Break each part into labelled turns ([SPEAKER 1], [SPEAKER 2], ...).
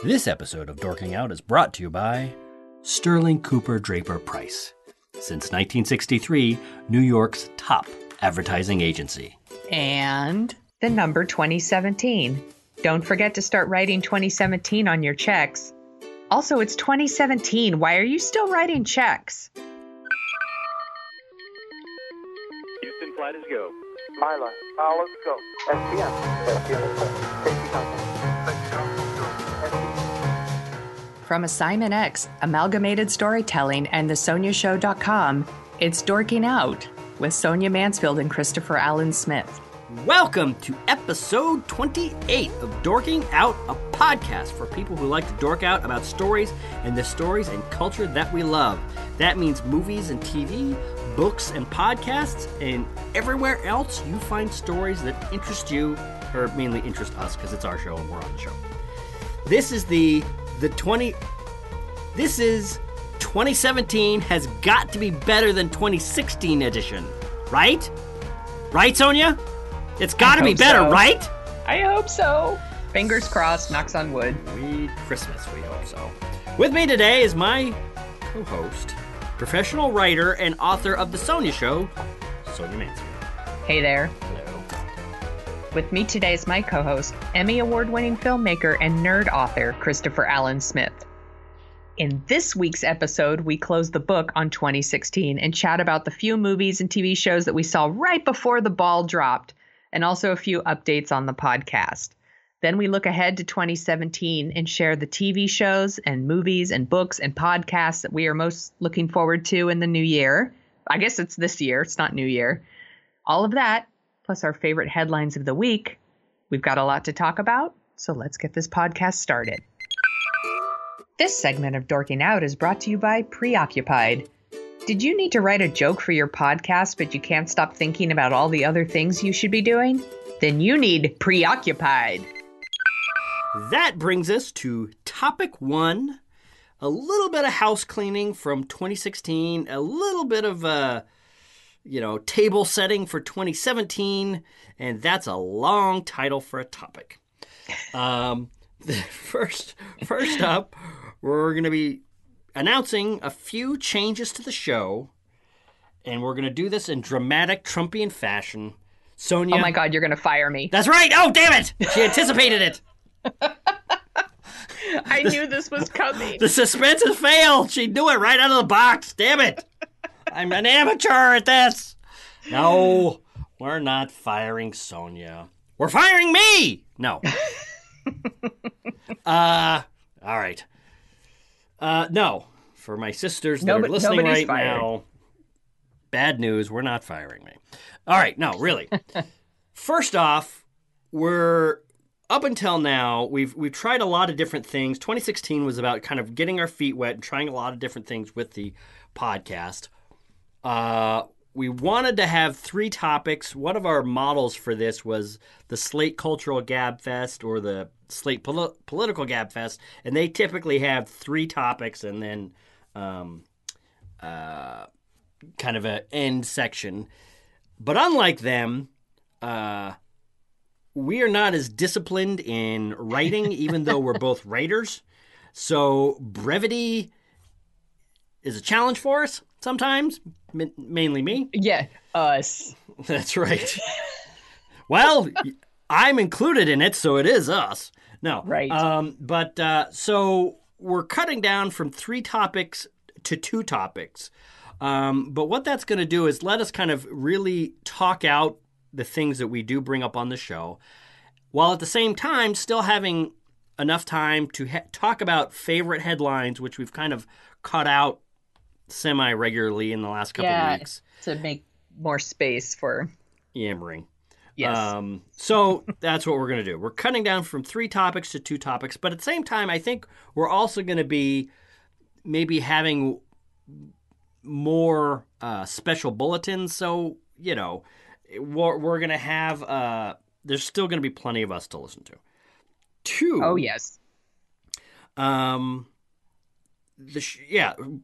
[SPEAKER 1] This episode of Dorking Out is brought to you by Sterling Cooper Draper Price. Since 1963, New York's top advertising agency.
[SPEAKER 2] And the number 2017. Don't forget to start writing 2017 on your checks. Also, it's 2017. Why are you still writing checks?
[SPEAKER 3] Houston, flight is go.
[SPEAKER 4] Mila, let's go. SPM. Safety contact.
[SPEAKER 2] From Assignment X, Amalgamated Storytelling, and thesoniashow.com, it's Dorking Out with Sonia Mansfield and Christopher Allen Smith.
[SPEAKER 1] Welcome to episode 28 of Dorking Out, a podcast for people who like to dork out about stories and the stories and culture that we love. That means movies and TV, books and podcasts, and everywhere else you find stories that interest you, or mainly interest us because it's our show and we're on the show. This is This is 2017 has got to be better than 2016 edition, right? Right, Sonia? It's got to be better,
[SPEAKER 2] so.
[SPEAKER 1] Right?
[SPEAKER 2] I hope so. Fingers crossed, knocks on wood.
[SPEAKER 1] Sweet Christmas, we hope so. With me today is my co-host, professional writer and author of The Sonia Show, Sonia Mansfield.
[SPEAKER 2] Hey there.
[SPEAKER 1] Hello.
[SPEAKER 2] With me today is my co-host, Emmy Award-winning filmmaker and nerd author, Christopher Allen Smith. In this week's episode, we close the book on 2016 and chat about the few movies and TV shows that we saw right before the ball dropped, and also a few updates on the podcast. Then we look ahead to 2017 and share the TV shows and movies and books and podcasts that we are most looking forward to in the new year. I guess it's this year, it's not New Year. All of that, plus our favorite headlines of the week. We've got a lot to talk about, so let's get this podcast started. This segment of Dorking Out is brought to you by Preoccupied. Did you need to write a joke for your podcast, but you can't stop thinking about all the other things you should be doing? Then you need Preoccupied.
[SPEAKER 1] That brings us to topic one, a little bit of house cleaning from 2016, a little bit of table setting for 2017, and that's a long title for a topic. First up, we're going to be announcing a few changes to the show, and we're going to do this in dramatic Trumpian fashion. Sonia.
[SPEAKER 2] Oh my God, you're going to fire me.
[SPEAKER 1] That's right. Oh, damn it. She anticipated it.
[SPEAKER 2] I knew this was coming.
[SPEAKER 1] The suspense has failed. She knew it right out of the box. Damn it. I'm an amateur at this. No, we're not firing Sonia. We're firing me. No. All right. No, for my sisters that are listening right now, bad news, we're not firing me. All right, no, really. First off, we're up until now, we've tried a lot of different things. 2016 was about kind of getting our feet wet and trying a lot of different things with the podcast. We wanted to have 3 topics. One of our models for this was the Slate Cultural Gab Fest or the Slate Political Gab Fest, and they typically have 3 topics and then kind of an end section. But unlike them, we are not as disciplined in writing, even though we're both writers. So brevity is a challenge for us sometimes, mainly me.
[SPEAKER 2] Yeah, us.
[SPEAKER 1] That's right. Well, I'm included in it, so it is us. No.
[SPEAKER 2] Right.
[SPEAKER 1] So we're cutting down from 3 topics to 2 topics. But what that's going to do is let us kind of really talk out the things that we do bring up on the show, while at the same time still having enough time to talk about favorite headlines, which we've kind of cut out semi-regularly in the last couple of weeks.
[SPEAKER 2] To make more space for
[SPEAKER 1] yammering.
[SPEAKER 2] Yes.
[SPEAKER 1] So that's what we're going to do. We're cutting down from 3 topics to 2 topics, but at the same time, I think we're also going to be maybe having more special bulletins. So, we're going to have, there's still going to be plenty of us to listen to. 2.
[SPEAKER 2] Oh, yes.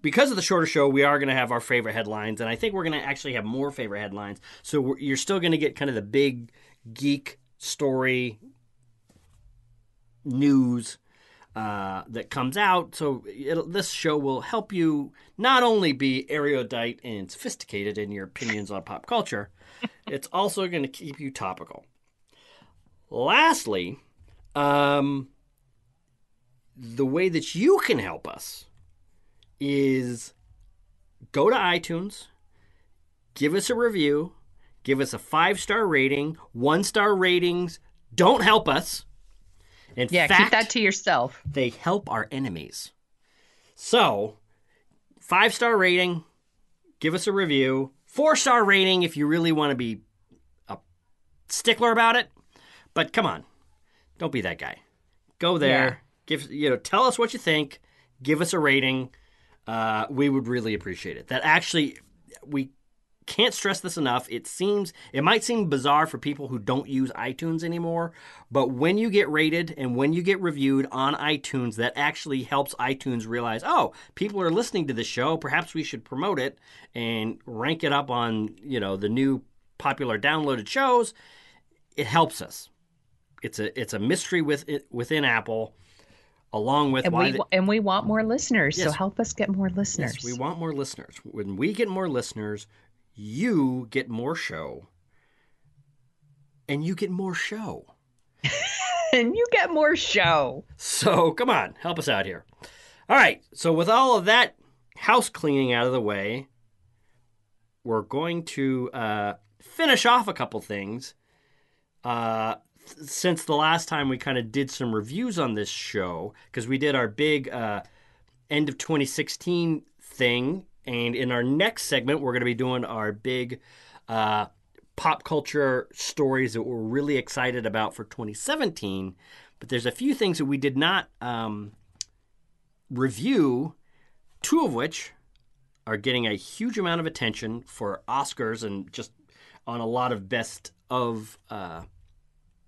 [SPEAKER 1] Because of the shorter show, we are going to have our favorite headlines, and I think we're going to actually have more favorite headlines. So you're still going to get kind of the big geek story news, that comes out. So this show will help you not only be erudite and sophisticated in your opinions on pop culture, it's also going to keep you topical. Lastly, the way that you can help us is go to iTunes, give us a review, give us a 5-star rating. 1-star ratings don't help us. In fact,
[SPEAKER 2] keep that to yourself.
[SPEAKER 1] They help our enemies. So, 5-star rating, give us a review. 4-star rating if you really want to be a stickler about it. But come on, don't be that guy. Go there, tell us what you think, give us a rating. We would really appreciate it. That actually, we can't stress this enough. It might seem bizarre for people who don't use iTunes anymore, but when you get rated and when you get reviewed on iTunes, that actually helps iTunes realize, oh, people are listening to this show. Perhaps we should promote it and rank it up on, the new popular downloaded shows. It helps us. It's a mystery within Apple. Along with
[SPEAKER 2] we want more listeners, so help us get more listeners.
[SPEAKER 1] Yes, we want more listeners. When we get more listeners, you get more show, and you get more show.
[SPEAKER 2] And you get more show.
[SPEAKER 1] So come on, help us out here. All right, so with all of that house cleaning out of the way, we're going to finish off a couple things. Since the last time we kind of did some reviews on this show, because we did our big end of 2016 thing, and in our next segment, we're going to be doing our big pop culture stories that we're really excited about for 2017. But there's a few things that we did not review, 2 of which are getting a huge amount of attention for Oscars and just on a lot of best of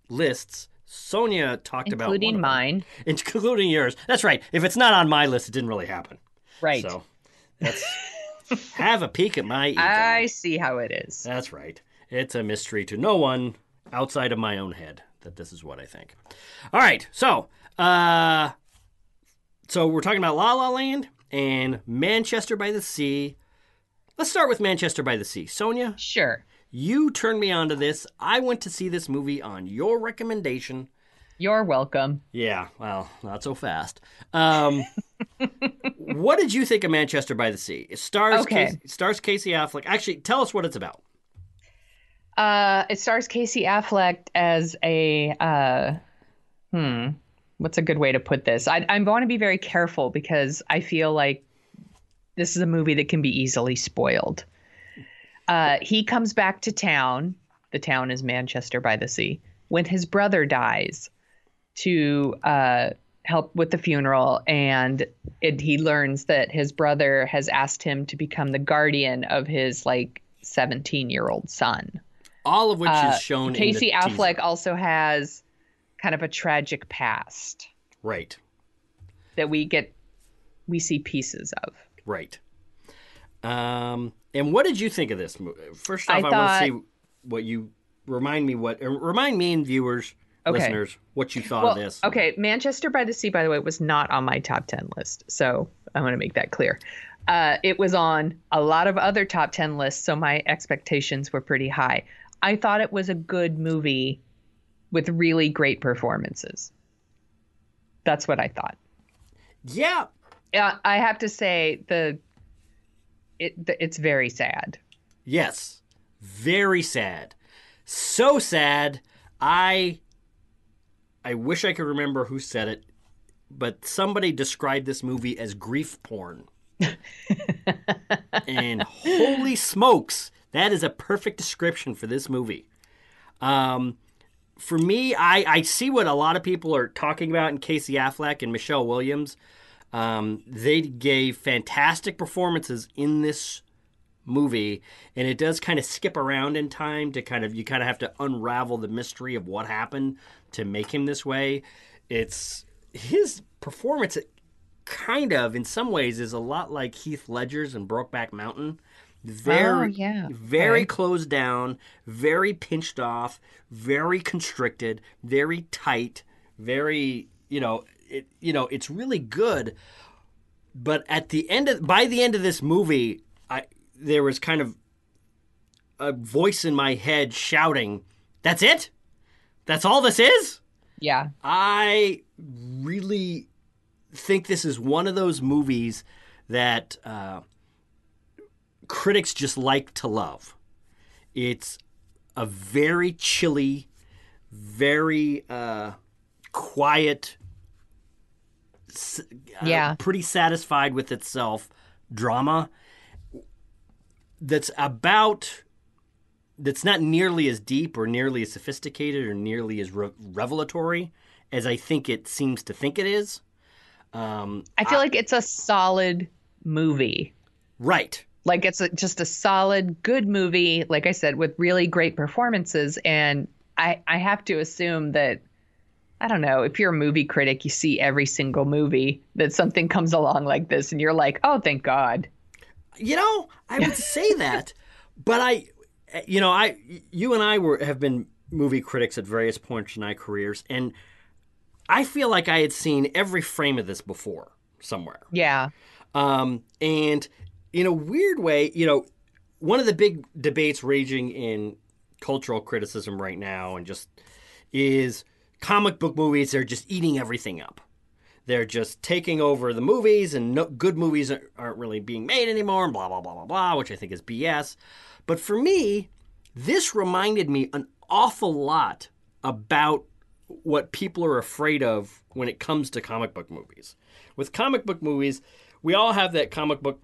[SPEAKER 1] lists. Sonia talked about
[SPEAKER 2] including mine,
[SPEAKER 1] including yours. That's right. If it's not on my list, it didn't really happen.
[SPEAKER 2] Right.
[SPEAKER 1] So let's have a peek at my ego.
[SPEAKER 2] I see how it is.
[SPEAKER 1] That's right. It's a mystery to no one outside of my own head that this is what I think. All right. So we're talking about La La Land and Manchester by the Sea. Let's start with Manchester by the Sea. Sonia?
[SPEAKER 2] Sure.
[SPEAKER 1] You turned me on to this. I went to see this movie on your recommendation.
[SPEAKER 2] You're welcome.
[SPEAKER 1] Yeah, well, not so fast. What did you think of Manchester by the Sea? It stars Casey Affleck. Actually, tell us what it's about.
[SPEAKER 2] It stars Casey Affleck as a what's a good way to put this? I want to be very careful because I feel like this is a movie that can be easily spoiled. He comes back to town. The town is Manchester by the Sea. When his brother dies to help with the funeral, and he learns that his brother has asked him to become the guardian of his 17-year-old son.
[SPEAKER 1] All of which is shown
[SPEAKER 2] Casey
[SPEAKER 1] in the
[SPEAKER 2] Affleck
[SPEAKER 1] teaser.
[SPEAKER 2] also has kind of a tragic past.
[SPEAKER 1] Right.
[SPEAKER 2] That we see pieces of.
[SPEAKER 1] Right. And what did you think of this movie? First off, I want to see what you remind me and viewers, listeners, what you thought of this.
[SPEAKER 2] Okay, Manchester by the Sea, by the way, was not on my top 10 list, so I want to make that clear. It was on a lot of other top 10 lists, so my expectations were pretty high. I thought it was a good movie with really great performances. That's what I thought.
[SPEAKER 1] Yeah.
[SPEAKER 2] I have to say it's very sad.
[SPEAKER 1] Yes. Very sad. So sad. I wish I could remember who said it, but somebody described this movie as grief porn. And holy smokes, that is a perfect description for this movie. For me, I see what a lot of people are talking about in Casey Affleck and Michelle Williams. They gave fantastic performances in this movie, and it does kind of skip around in time to you kind of have to unravel the mystery of what happened to make him this way. It's his performance kind of, in some ways, is a lot like Heath Ledger's in Brokeback Mountain. Very closed down, very pinched off, very constricted, very tight, very, it's really good. But by the end of this movie, there was kind of a voice in my head shouting, "That's it? That's all this is?"
[SPEAKER 2] Yeah.
[SPEAKER 1] I really think this is one of those movies that critics just like to love. It's a very chilly, very quiet, pretty satisfied with itself drama that's not nearly as deep or nearly as sophisticated or nearly as revelatory as I think it seems to think it is.
[SPEAKER 2] I feel like it's a solid movie.
[SPEAKER 1] Right.
[SPEAKER 2] Like it's just a solid, good movie, like I said, with really great performances. And I have to assume that, I don't know, if you're a movie critic, you see every single movie that something comes along like this and you're like, oh, thank God.
[SPEAKER 1] I would say that, but you and I have been movie critics at various points in our careers, and I feel like I had seen every frame of this before somewhere.
[SPEAKER 2] Yeah.
[SPEAKER 1] And in a weird way, one of the big debates raging in cultural criticism right now and just is comic book movies are just eating everything up. They're just taking over the movies, and good movies aren't really being made anymore, and blah, blah, blah, blah, blah, which I think is BS. But for me, this reminded me an awful lot about what people are afraid of when it comes to comic book movies. With comic book movies, we all have that comic book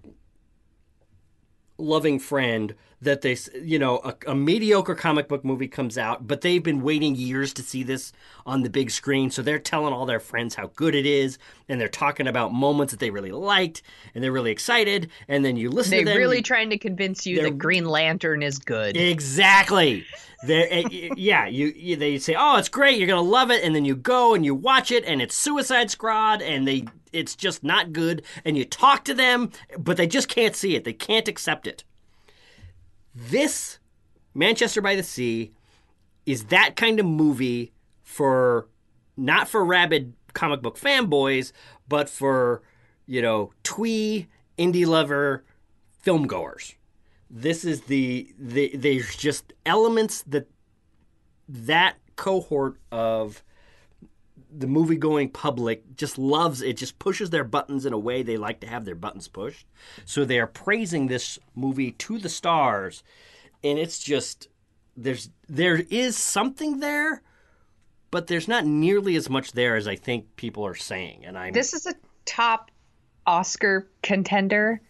[SPEAKER 1] loving friend that a mediocre comic book movie comes out, but they've been waiting years to see this on the big screen, so they're telling all their friends how good it is, and they're talking about moments that they really liked, and they're really excited, and then you listen to them.
[SPEAKER 2] They're really trying to convince you that Green Lantern is good.
[SPEAKER 1] Exactly. They say, oh, it's great, you're going to love it, and then you go and you watch it, and it's Suicide Squad, and it's just not good, and you talk to them, but they just can't see it. They can't accept it. This, Manchester by the Sea, is that kind of movie not for rabid comic book fanboys, but for, twee, indie lover filmgoers. This is there's just elements that cohort of the movie-going public just loves. It just pushes their buttons in a way they like to have their buttons pushed. So they are praising this movie to the stars, and it's just there is something there, but there's not nearly as much there as I think people are saying. And
[SPEAKER 2] This is a top Oscar contender,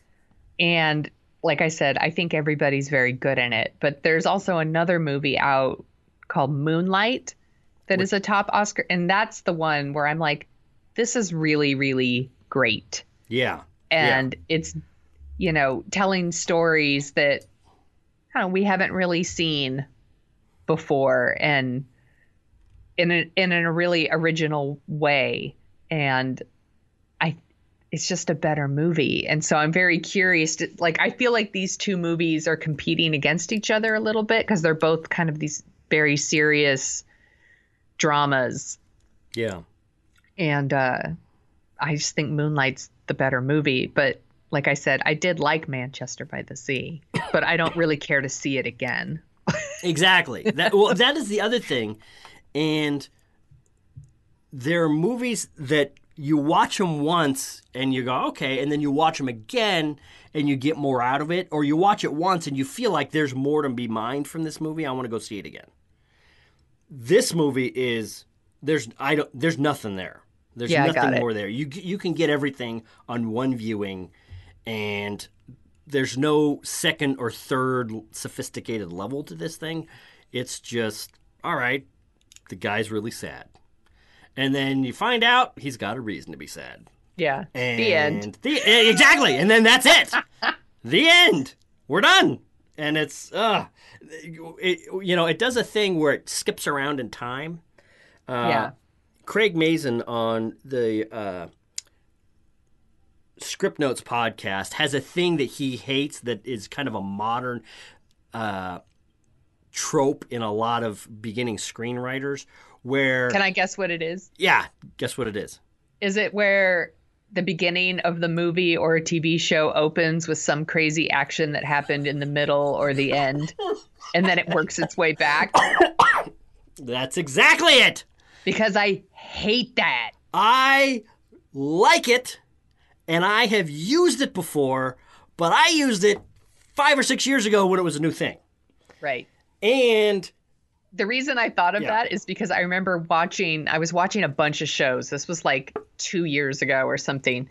[SPEAKER 2] and like I said, I think everybody's very good in it. But there's also another movie out called Moonlight that is a top Oscar, and that's the one where I'm like, this is really, really great.
[SPEAKER 1] Yeah.
[SPEAKER 2] And it's, telling stories that we haven't really seen before, and in a really original way. And it's just a better movie. And so I'm very curious I feel like these two movies are competing against each other a little bit because they're both kind of these very serious dramas.
[SPEAKER 1] Yeah.
[SPEAKER 2] And I just think Moonlight's the better movie. But like I said, I did like Manchester by the Sea, but I don't really care to see it again.
[SPEAKER 1] Exactly. That is the other thing. And there are movies that you watch them once and you go, okay, and then you watch them again and you get more out of it, or you watch it once and you feel like there's more to be mined from this movie. I want to go see it again. This movie there's nothing there. There's nothing more there. You can get everything on one viewing, and there's no second or third sophisticated level to this thing. It's just, all right, the guy's really sad. And then you find out he's got a reason to be sad.
[SPEAKER 2] Yeah.
[SPEAKER 1] And
[SPEAKER 2] the end.
[SPEAKER 1] Exactly. And then that's it. The end. We're done. And it's, it does a thing where it skips around in time. Craig Mazin on the Script Notes podcast has a thing that he hates that is kind of a modern trope in a lot of beginning screenwriters where...
[SPEAKER 2] Can I guess what it is?
[SPEAKER 1] Yeah, guess what it is.
[SPEAKER 2] Is it where the beginning of the movie or a TV show opens with some crazy action that happened in the middle or the end, and then it works its way back?
[SPEAKER 1] That's exactly it.
[SPEAKER 2] Because I hate that.
[SPEAKER 1] I like it, and I have used it before, but I used it 5 or 6 years ago when it was a new thing.
[SPEAKER 2] Right.
[SPEAKER 1] And
[SPEAKER 2] the reason I thought of that is because I remember I was watching a bunch of shows. This was like 2 years ago or something.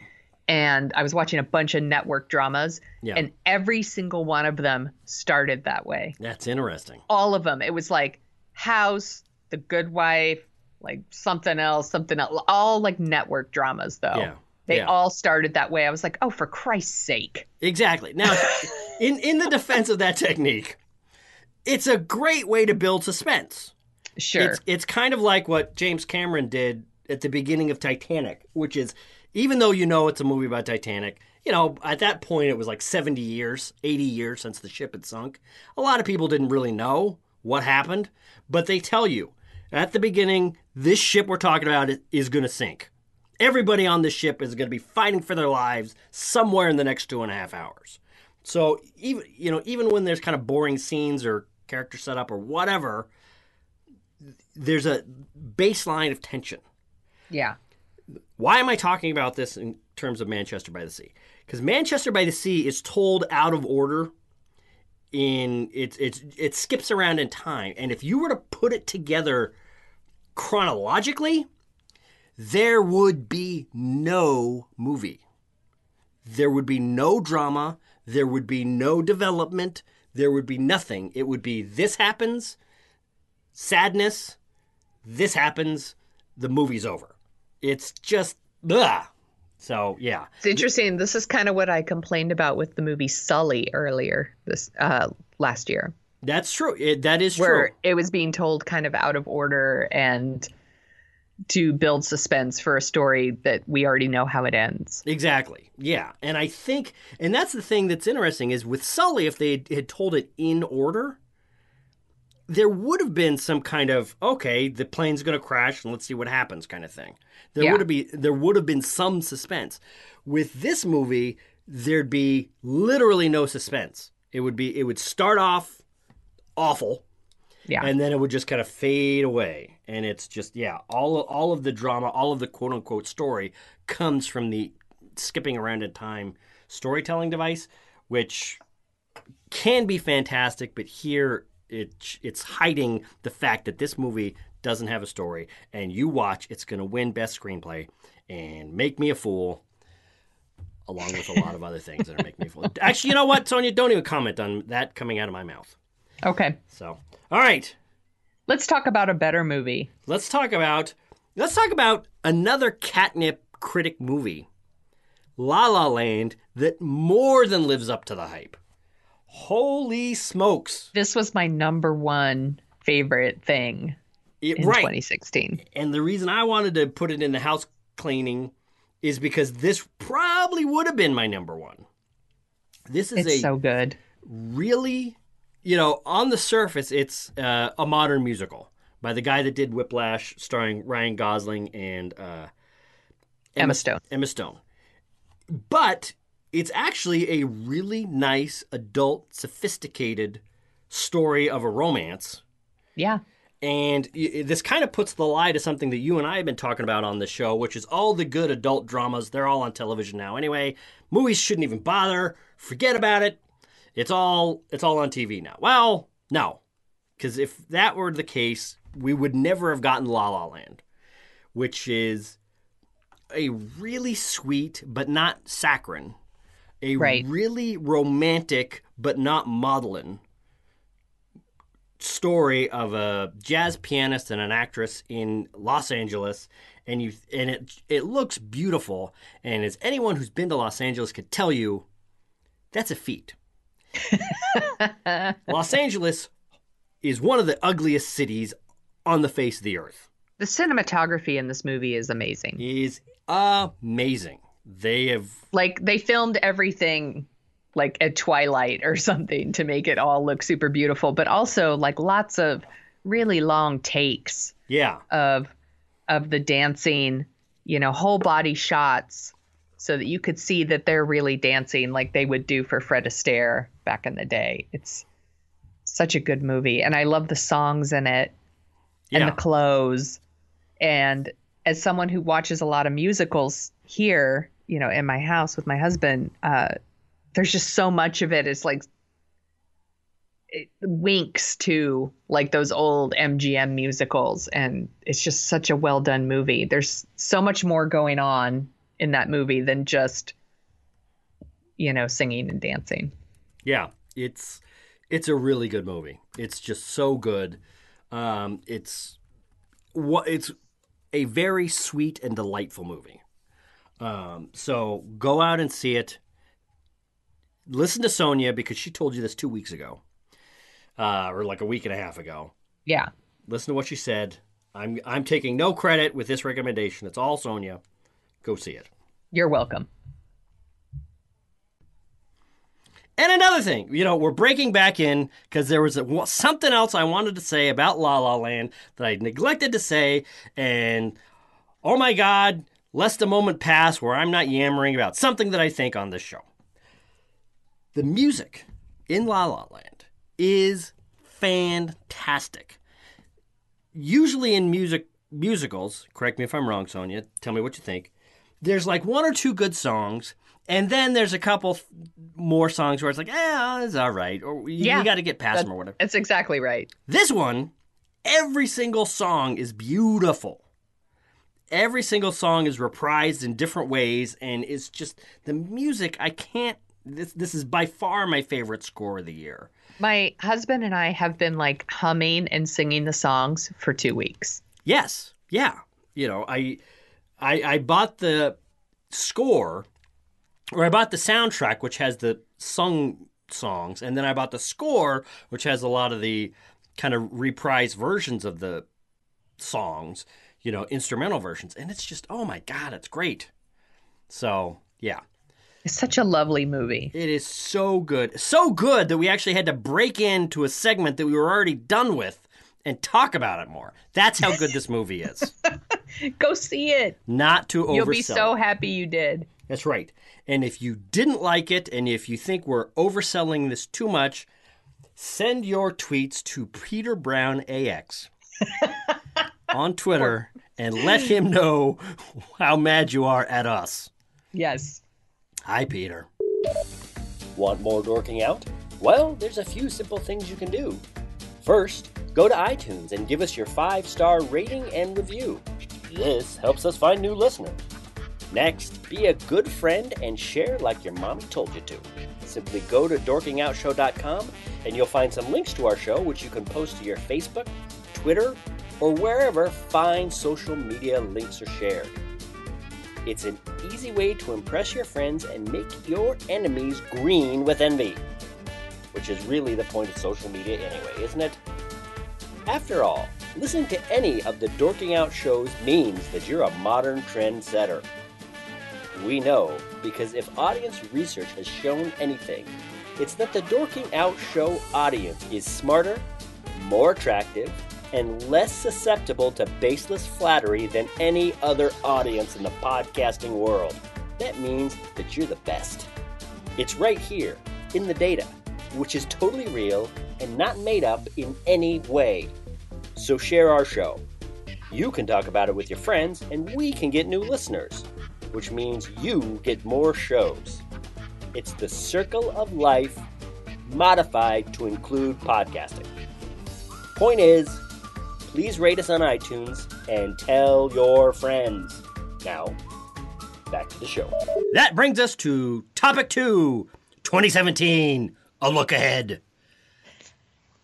[SPEAKER 2] And I was watching a bunch of network dramas. Yeah. And every single one of them started that way.
[SPEAKER 1] That's interesting.
[SPEAKER 2] All of them. It was like House, The Good Wife, like something else. All like network dramas, though. Yeah. They all started that way. I was like, oh, for Christ's sake.
[SPEAKER 1] Exactly. Now, in the defense of that technique, it's a great way to build suspense.
[SPEAKER 2] Sure.
[SPEAKER 1] It's kind of like what James Cameron did at the beginning of Titanic, which is, even though you know it's a movie about Titanic, you know, at that point it was like 70 years, 80 years since the ship had sunk. A lot of people didn't really know what happened, but they tell you, at the beginning, this ship we're talking about is going to sink. Everybody on this ship is going to be fighting for their lives somewhere in the next 2.5 hours. So even when there's kind of boring scenes or character setup or whatever, there's a baseline of tension.
[SPEAKER 2] Yeah.
[SPEAKER 1] Why am I talking about this in terms of Manchester by the Sea? Because Manchester by the Sea is told out of order. It skips around in time, and if you were to put it together chronologically, there would be no movie. There would be no drama. There would be no development. There would be nothing. It would be this happens, sadness, this happens, the movie's over. It's just, ugh. So, yeah.
[SPEAKER 2] It's interesting. This is kind of what I complained about with the movie Sully earlier last year.
[SPEAKER 1] That's true. That is
[SPEAKER 2] true. Where
[SPEAKER 1] it
[SPEAKER 2] was being told kind of out of order and to build suspense for a story that we already know how it ends.
[SPEAKER 1] Exactly. Yeah. And I think, and that's the thing that's interesting is with Sully, if they had told it in order, there would have been some kind of, okay, the plane's going to crash and let's see what happens kind of thing. There would have been some suspense. With this movie, there'd be literally no suspense. It would start off awful. Yeah. And then it would just kind of fade away. And it's just, all of the drama, all of the quote unquote story comes from the skipping around in time storytelling device, which can be fantastic, but here it's hiding the fact that this movie doesn't have a story, and you watch, it's going to win Best Screenplay and make me a fool, along with a lot of other things that are making me a fool. Actually, you know what, Sonia? Don't even comment on that coming out of my mouth.
[SPEAKER 2] Okay.
[SPEAKER 1] So, all right.
[SPEAKER 2] Let's talk about a better movie.
[SPEAKER 1] Let's talk about another catnip critic movie, La La Land, that more than lives up to the hype. Holy smokes.
[SPEAKER 2] This was my number one favorite thing in 2016.
[SPEAKER 1] And the reason I wanted to put it in the house cleaning is because this probably would have been my number one. It's
[SPEAKER 2] so good.
[SPEAKER 1] Really, on the surface, it's a modern musical by the guy that did Whiplash, starring Ryan Gosling and
[SPEAKER 2] Emma Stone.
[SPEAKER 1] Emma Stone. But it's actually a really nice, adult, sophisticated story of a romance.
[SPEAKER 2] Yeah.
[SPEAKER 1] And this kind of puts the lie to something that you and I have been talking about on the show, which is all the good adult dramas. They're all on television now anyway. Movies shouldn't even bother. Forget about it. It's all on TV now. Well, no. Because if that were the case, we would never have gotten La La Land, which is a really sweet but not saccharine, really romantic but not maudlin story of a jazz pianist and an actress in Los Angeles, and it looks beautiful. And as anyone who's been to Los Angeles could tell you, that's a feat. Los Angeles is one of the ugliest cities on the face of the earth.
[SPEAKER 2] The cinematography in this movie is amazing.
[SPEAKER 1] Is amazing. They
[SPEAKER 2] filmed everything like at twilight or something to make it all look super beautiful, but also like lots of really long takes.
[SPEAKER 1] Yeah.
[SPEAKER 2] Of the dancing whole body shots so that you could see that they're really dancing like they would do for Fred Astaire back in the day. It's such a good movie. And I love the songs in it and the clothes. And as someone who watches a lot of musicals here, in my house with my husband, there's just so much of it. It's like it winks to like those old MGM musicals. And it's just such a well done movie. There's so much more going on in that movie than just, singing and dancing.
[SPEAKER 1] Yeah, it's a really good movie. It's just so good. It's a very sweet and delightful movie. So go out and see it. Listen to Sonia because she told you this 2 weeks ago, or like a week and a half ago.
[SPEAKER 2] Yeah.
[SPEAKER 1] Listen to what she said. I'm taking no credit with this recommendation. It's all Sonia. Go see it.
[SPEAKER 2] You're welcome.
[SPEAKER 1] And another thing, we're breaking back in because there was something else I wanted to say about La La Land that I neglected to say. And, oh my God, lest a moment pass where I'm not yammering about something that I think on this show. The music in La La Land is fantastic. Usually in musicals, correct me if I'm wrong, Sonia, tell me what you think, there's like one or two good songs. And then there's a couple more songs where it's like, it's all right. Or you got to get past them or whatever.
[SPEAKER 2] That's exactly right.
[SPEAKER 1] This one, every single song is beautiful. Every single song is reprised in different ways. And it's just the music, this is by far my favorite score of the year.
[SPEAKER 2] My husband and I have been like humming and singing the songs for 2 weeks.
[SPEAKER 1] Yes. Yeah. I bought the score. Or I bought the soundtrack, which has the sung songs, and then I bought the score, which has a lot of the kind of reprised versions of the songs, instrumental versions. And it's just, oh my God, it's great. So, yeah.
[SPEAKER 2] It's such a lovely movie.
[SPEAKER 1] It is so good. So good that we actually had to break into a segment that we were already done with and talk about it more. That's how good this movie is.
[SPEAKER 2] Go see it.
[SPEAKER 1] Not to oversell.
[SPEAKER 2] You'll be so happy you did.
[SPEAKER 1] That's right. And if you didn't like it, and if you think we're overselling this too much, send your tweets to Peter Brown AX on Twitter and let him know how mad you are at us.
[SPEAKER 2] Yes.
[SPEAKER 1] Hi, Peter.
[SPEAKER 5] Want more dorking out? Well, there's a few simple things you can do. First, go to iTunes and give us your 5-star rating and review. This helps us find new listeners. Next, be a good friend and share like your mommy told you to. Simply go to dorkingoutshow.com and you'll find some links to our show which you can post to your Facebook, Twitter, or wherever fine social media links are shared. It's an easy way to impress your friends and make your enemies green with envy. Which is really the point of social media anyway, isn't it? After all, listening to any of the Dorking Out shows means that you're a modern trendsetter. We know, because if audience research has shown anything, it's that the Dorking Out show audience is smarter, more attractive, and less susceptible to baseless flattery than any other audience in the podcasting world. That means that you're the best. It's right here, in the data, which is totally real and not made up in any way. So share our show. You can talk about it with your friends, and we can get new listeners, which means you get more shows. It's the circle of life modified to include podcasting. Point is, please rate us on iTunes and tell your friends. Now, back to the show.
[SPEAKER 1] That brings us to topic 2, 2017, a look ahead.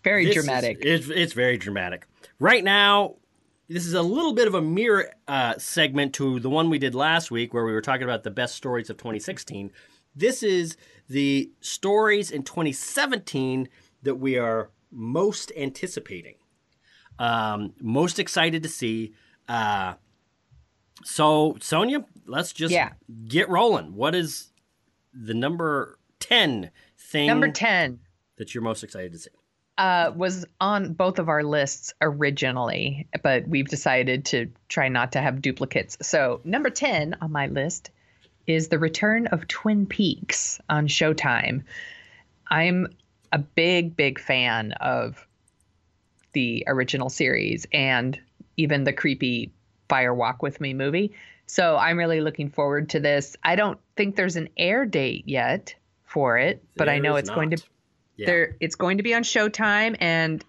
[SPEAKER 2] Very dramatic.
[SPEAKER 1] It's very dramatic. Right now, this is a little bit of a mirror segment to the one we did last week where we were talking about the best stories of 2016. This is the stories in 2017 that we are most anticipating, most excited to see. So, Sonia, let's just get rolling. What is the number 10 thing
[SPEAKER 2] number 10
[SPEAKER 1] that you're most excited to see?
[SPEAKER 2] was on both of our lists originally, but we've decided to try not to have duplicates. So number 10 on my list is The Return of Twin Peaks on Showtime. I'm a big fan of the original series and even the creepy Fire Walk With Me movie. So I'm really looking forward to this. I don't think there's an air date yet for it, but I know it's going to it's going to be on Showtime, and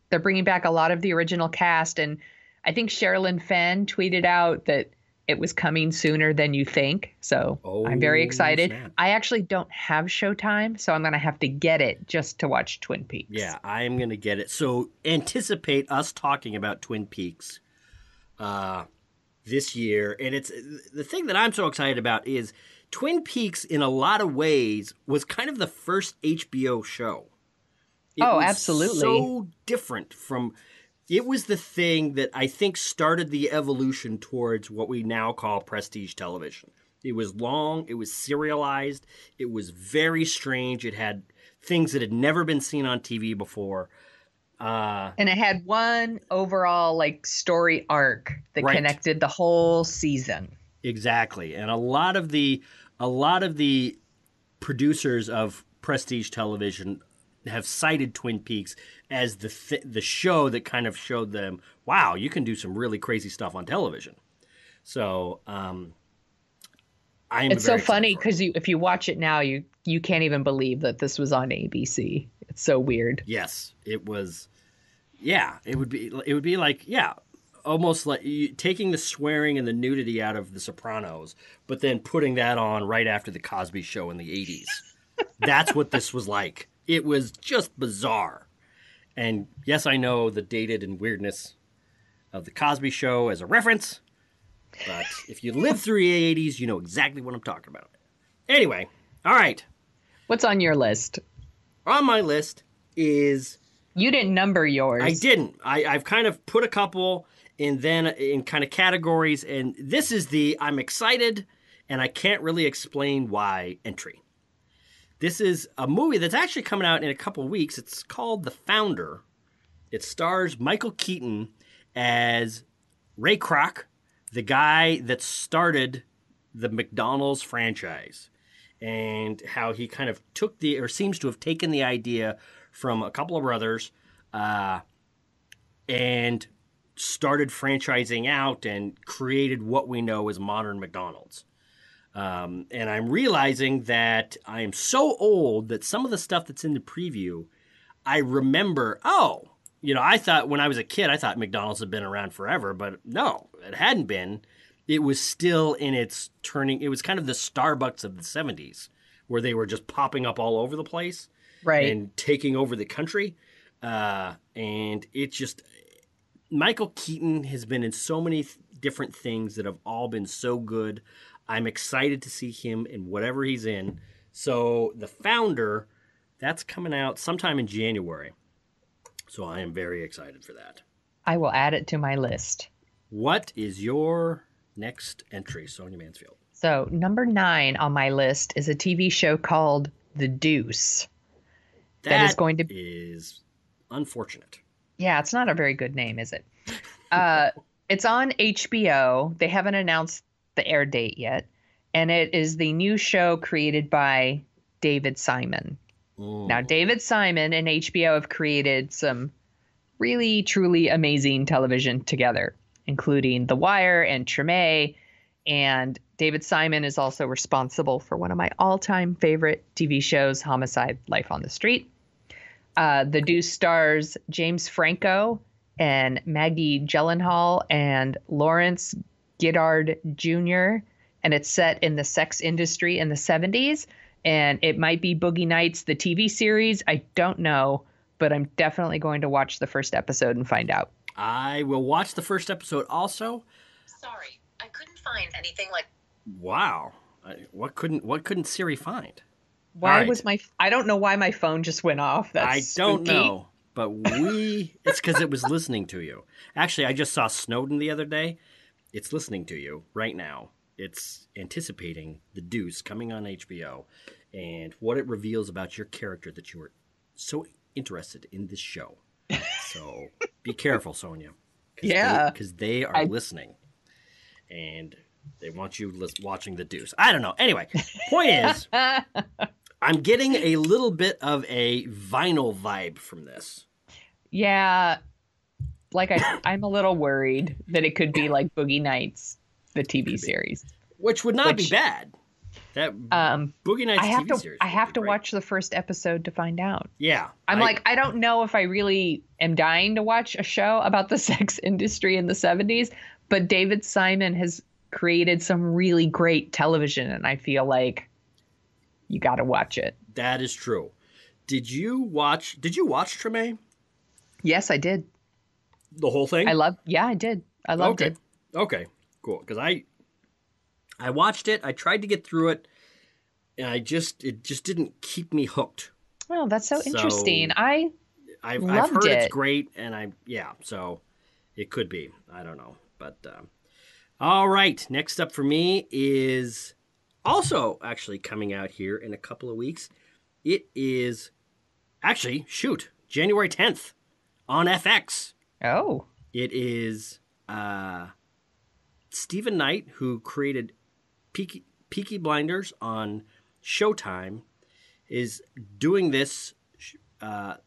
[SPEAKER 2] they're bringing back a lot of the original cast. And I think Sherilyn Fenn tweeted out that it was coming sooner than you think. So I'm very excited. Snap. I actually don't have Showtime, so I'm going to have to get it just to watch Twin Peaks.
[SPEAKER 1] Yeah, I'm going to get it. So anticipate us talking about Twin Peaks this year. And it's the thing that I'm so excited about is Twin Peaks, in a lot of ways, was kind of the first HBO show. It was
[SPEAKER 2] absolutely.
[SPEAKER 1] So different from... It was the thing that I think started the evolution towards what we now call prestige television. It was long. It was serialized. It was very strange. It had things that had never been seen on TV before.
[SPEAKER 2] And it had one overall story arc that connected the whole season.
[SPEAKER 1] Exactly. And a lot of the producers of prestige television have cited Twin Peaks as the show that kind of showed them, wow, you can do some really crazy stuff on television. So
[SPEAKER 2] it's so funny because if you watch it now, you can't even believe that this was on ABC. It's so weird.
[SPEAKER 1] Yes, it was. Yeah, it would be like, yeah, almost like taking the swearing and the nudity out of The Sopranos, but then putting that on right after the Cosby Show in the 80s. That's what this was like. It was just bizarre. And yes, I know the dated and weirdness of the Cosby Show as a reference, but if you lived through the 80s, you know exactly what I'm talking about. Anyway, all right.
[SPEAKER 2] What's on your list?
[SPEAKER 1] On my list is...
[SPEAKER 2] You didn't number yours.
[SPEAKER 1] I didn't. I've kind of put a couple in kind of categories, and this is the I'm excited and I can't really explain why entry. This is a movie that's actually coming out in a couple weeks. It's called The Founder. It stars Michael Keaton as Ray Kroc, the guy that started the McDonald's franchise, and how he kind of seems to have taken the idea from a couple of brothers and started franchising out and created what we know as modern McDonald's. And I'm realizing that I am so old that some of the stuff that's in the preview, I remember, I thought when I was a kid, I thought McDonald's had been around forever, but no, it hadn't been. It was still in its turning. It was kind of the Starbucks of the 70s where they were just popping up all over the place.
[SPEAKER 2] Right.
[SPEAKER 1] And taking over the country. And it's just, Michael Keaton has been in so many different things that have all been so good. I'm excited to see him in whatever he's in. So The Founder, that's coming out sometime in January. So I am very excited for that.
[SPEAKER 2] I will add it to my list.
[SPEAKER 1] What is your next entry, Sonia Mansfield?
[SPEAKER 2] So number 9 on my list is a TV show called The Deuce.
[SPEAKER 1] That is unfortunate.
[SPEAKER 2] Yeah, it's not a very good name, is it? It's on HBO. They haven't announced the air date yet. And it is the new show created by David Simon. Now, David Simon and HBO have created some really, truly amazing television together, including The Wire and Treme. And David Simon is also responsible for one of my all-time favorite TV shows, Homicide: Life on the Street. The Deuce stars James Franco and Maggie Gyllenhaal and Lawrence Goddard Jr., and it's set in the sex industry in the 70s. And it might be Boogie Nights, the TV series. I don't know, but I'm definitely going to watch the first episode and find out.
[SPEAKER 1] I will watch the first episode also.
[SPEAKER 6] Sorry, I couldn't find anything like...
[SPEAKER 1] Wow. What couldn't Siri find?
[SPEAKER 2] Why was I don't know why my phone just went off. That's
[SPEAKER 1] I don't know, but it's because it was listening to you. Actually, I just saw Snowden the other day. It's listening to you right now. It's anticipating The Deuce coming on HBO and what it reveals about your character that you were so interested in this show. So be careful, Sonia.
[SPEAKER 2] Yeah.
[SPEAKER 1] Because they are listening. And they want you watching The Deuce. I don't know. Anyway, point is, I'm getting a little bit of a vinyl vibe from this.
[SPEAKER 2] Yeah. Like, I'm a little worried that it could be like Boogie Nights, the TV series.
[SPEAKER 1] Which would not be bad. That Boogie Nights TV series.
[SPEAKER 2] I have to watch the first episode to find out.
[SPEAKER 1] Yeah.
[SPEAKER 2] I don't know if I really am dying to watch a show about the sex industry in the 70s, but David Simon has created some really great television, and I feel like you got to watch it.
[SPEAKER 1] That is true. Did you watch Treme?
[SPEAKER 2] Yes, I did.
[SPEAKER 1] The whole thing?
[SPEAKER 2] I did. I loved it.
[SPEAKER 1] Okay, cool. Because I watched it. I tried to get through it, and it just didn't keep me hooked.
[SPEAKER 2] Oh, that's so interesting. I've
[SPEAKER 1] heard it's great, and so it could be. I don't know. But all right, next up for me is also actually coming out here in a couple of weeks. It is actually, January 10th on FX.
[SPEAKER 2] Oh.
[SPEAKER 1] It is Stephen Knight, who created Peaky Blinders on Showtime, is doing this, I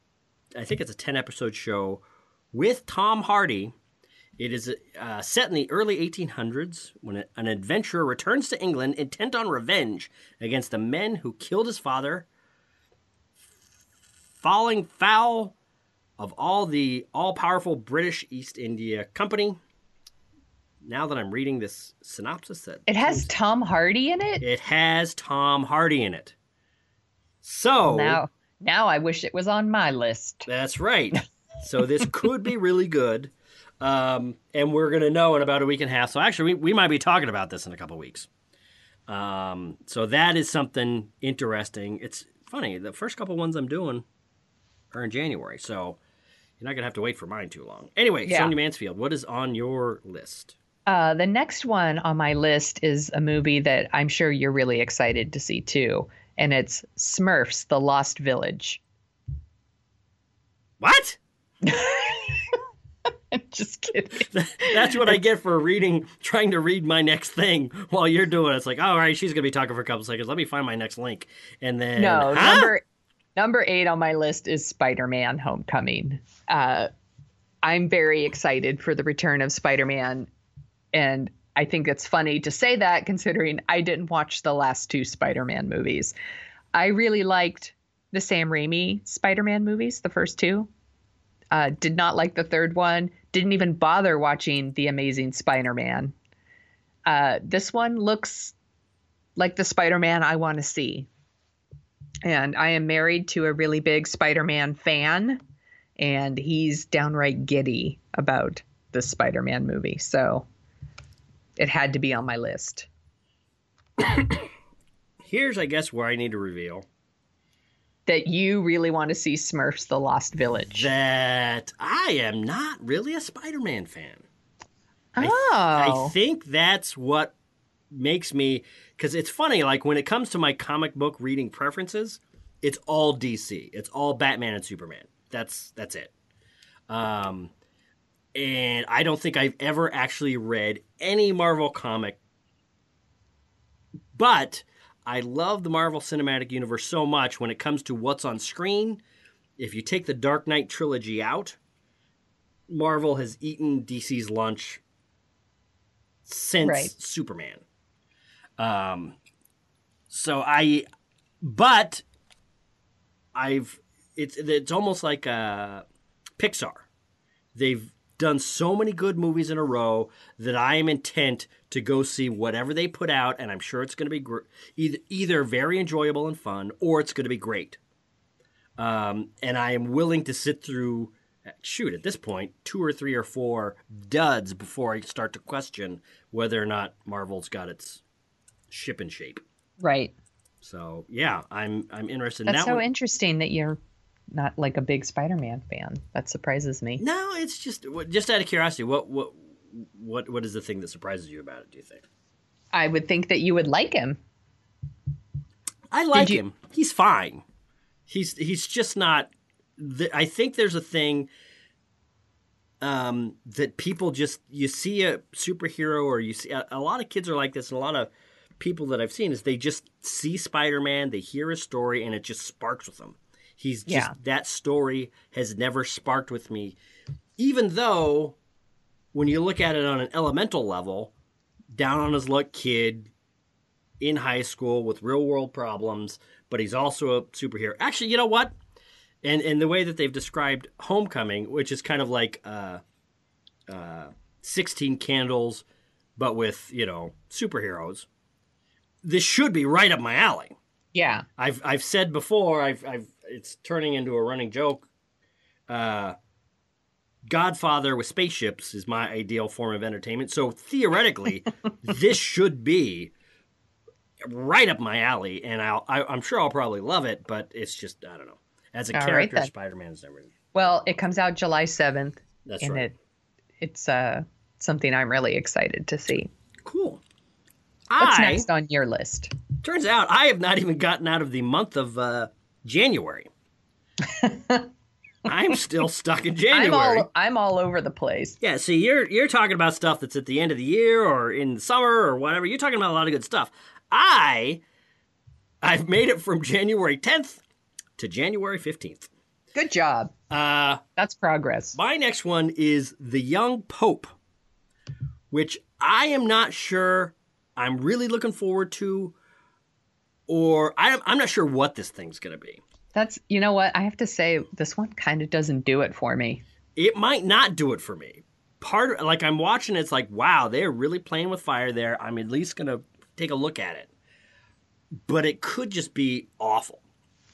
[SPEAKER 1] think it's a 10-episode show, with Tom Hardy. It is set in the early 1800s when an adventurer returns to England intent on revenge against the men who killed his father, falling foul of the all-powerful British East India Company. Now that I'm reading this synopsis,
[SPEAKER 2] it has Tom Hardy in it?
[SPEAKER 1] It has Tom Hardy in it. So
[SPEAKER 2] now I wish it was on my list.
[SPEAKER 1] That's right. So this could be really good. And we're going to know in about a week and a half. So actually, we might be talking about this in a couple of weeks. So that is something interesting. It's funny. The first couple ones I'm doing are in January. So you're not going to have to wait for mine too long. Anyway, Sonia Mansfield, what is on your list?
[SPEAKER 2] The next one on my list is a movie that I'm sure you're really excited to see too. And it's Smurfs, The Lost Village.
[SPEAKER 1] What?
[SPEAKER 2] Just kidding.
[SPEAKER 1] That's what I get for trying to read my next thing while you're doing it. It's like, all right, she's going to be talking for a couple seconds. Let me find my next link. And then...
[SPEAKER 2] No, number 8 on my list is Spider-Man Homecoming. I'm very excited for the return of Spider-Man. And I think it's funny to say that considering I didn't watch the last 2 Spider-Man movies. I really liked the Sam Raimi Spider-Man movies, the first 2. Did not like the third one. Didn't even bother watching The Amazing Spider-Man. This one looks like the Spider-Man I want to see. And I am married to a really big Spider-Man fan. And he's downright giddy about the Spider-Man movie. So it had to be on my list.
[SPEAKER 1] Here's, I guess, where I need to reveal
[SPEAKER 2] that you really want to see Smurfs, The Lost Village.
[SPEAKER 1] That I am not really a Spider-Man fan.
[SPEAKER 2] Oh.
[SPEAKER 1] I think that's what makes me... Because it's funny, like when it comes to my comic book reading preferences, it's all DC. It's all Batman and Superman. That's it. And I don't think I've ever actually read any Marvel comic. But I love the Marvel Cinematic Universe so much when it comes to what's on screen. If you take the Dark Knight trilogy out, Marvel has eaten DC's lunch since Superman. It's almost like Pixar. They've done so many good movies in a row that I am intent to go see whatever they put out, and I'm sure it's going to be either very enjoyable and fun, or it's going to be great. And I am willing to sit through, at this point, 2 or 3 or 4 duds before I start to question whether or not Marvel's got its ship in shape.
[SPEAKER 2] Right.
[SPEAKER 1] So yeah, I'm interested.
[SPEAKER 2] That's so interesting that you're not like a big Spider-Man fan. That surprises me.
[SPEAKER 1] No, it's just out of curiosity. What is the thing that surprises you about it, do you think?
[SPEAKER 2] I would think that you would like him.
[SPEAKER 1] I like him. He's fine. He's just not I think there's a thing that people just, you see a superhero, or you see a lot of kids are like this, and a lot of people that I've seen is they just see Spider-Man, they hear his story, and it just sparks with them. He's just, that story has never sparked with me, even though when you look at it on an elemental level, down on his luck kid in high school with real world problems, but he's also a superhero. Actually, you know what? And the way that they've described Homecoming, which is kind of like 16 Candles, but with, superheroes, this should be right up my alley.
[SPEAKER 2] Yeah.
[SPEAKER 1] I've said before, it's turning into a running joke. Godfather with spaceships is my ideal form of entertainment. So theoretically, this should be right up my alley, and I'm sure I'll probably love it, but it's just, I don't know. As a character, Spider-Man's never.
[SPEAKER 2] Well, it comes out July 7th.
[SPEAKER 1] That's
[SPEAKER 2] and
[SPEAKER 1] right.
[SPEAKER 2] It's something I'm really excited to see.
[SPEAKER 1] Cool.
[SPEAKER 2] What's next on your list?
[SPEAKER 1] Turns out I have not even gotten out of the month of January. I'm still stuck in January.
[SPEAKER 2] I'm all over the place.
[SPEAKER 1] Yeah, see, you're talking about stuff that's at the end of the year or in the summer or whatever. You're talking about a lot of good stuff. I've made it from January 10th to January 15th.
[SPEAKER 2] Good job. That's progress.
[SPEAKER 1] My next one is The Young Pope, which I am not sure I'm really looking forward to, or I'm not sure what this thing's going to be.
[SPEAKER 2] That's, you know what? I have to say, this one kind of doesn't do it for me.
[SPEAKER 1] It might not do it for me. I'm watching it, it's like, wow, they're really playing with fire there. I'm at least going to take a look at it. But it could just be awful.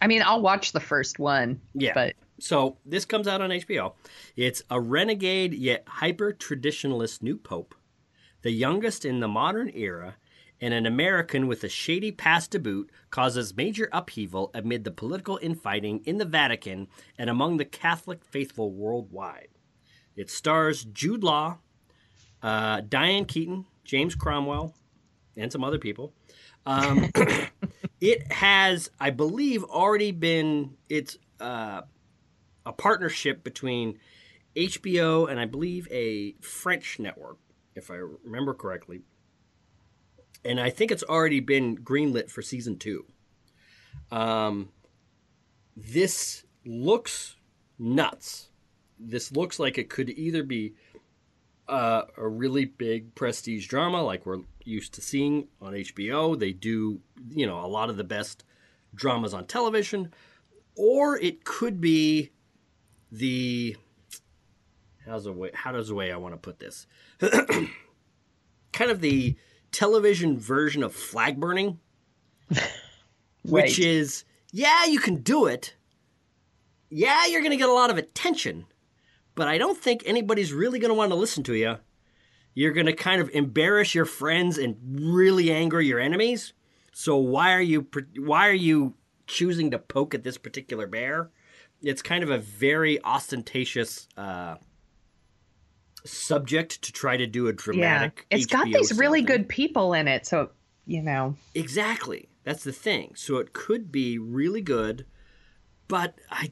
[SPEAKER 2] I mean, I'll watch the first one.
[SPEAKER 1] Yeah.
[SPEAKER 2] But
[SPEAKER 1] so this comes out on HBO. It's a renegade yet hyper-traditionalist new pope, the youngest in the modern era, and an American with a shady past to boot, causes major upheaval amid the political infighting in the Vatican and among the Catholic faithful worldwide. It stars Jude Law, Diane Keaton, James Cromwell, and some other people. It has, I believe, already been, it's a partnership between HBO and I believe a French network, if I remember correctly. And I think it's already been greenlit for season 2. This looks nuts. This looks like it could either be a really big prestige drama like we're used to seeing on HBO. They do, a lot of the best dramas on television. Or it could be how does the way I want to put this? Kind of the television version of flag burning, which is, you can do it. Yeah, you're going to get a lot of attention, but I don't think anybody's really going to want to listen to you. You're going to kind of embarrass your friends and really anger your enemies. So why are you choosing to poke at this particular bear? It's kind of a very ostentatious subject to try to do a dramatic.
[SPEAKER 2] Yeah, it's got these really good people in it, so
[SPEAKER 1] exactly. That's the thing. So it could be really good, but I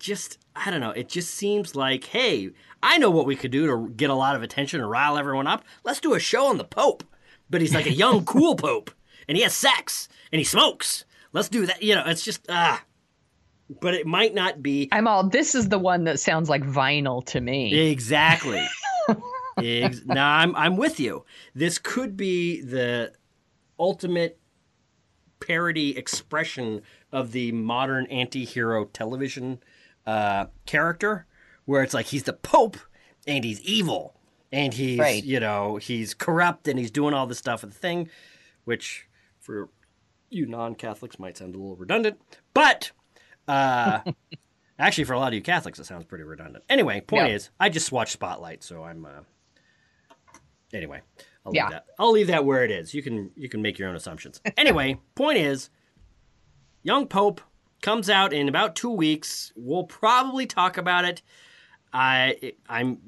[SPEAKER 1] don't know. It just seems like, hey, I know what we could do to get a lot of attention and rile everyone up. Let's do a show on the Pope, but he's like a young, cool Pope, and he has sex and he smokes. Let's do that. It's just But it might not be.
[SPEAKER 2] This is the one that sounds like vinyl to me.
[SPEAKER 1] Exactly. No, I'm with you. This could be the ultimate parody expression of the modern anti-hero television character, where it's like he's the Pope and he's evil and he's he's corrupt and he's doing all this stuff with the thing, which for you non-Catholics might sound a little redundant, but actually for a lot of you Catholics it sounds pretty redundant. Anyway, point is, I just watched Spotlight, so I'm anyway, I'll leave that where it is. You can make your own assumptions. Anyway, point is, Young Pope comes out in about 2 weeks. We'll probably talk about it. I'm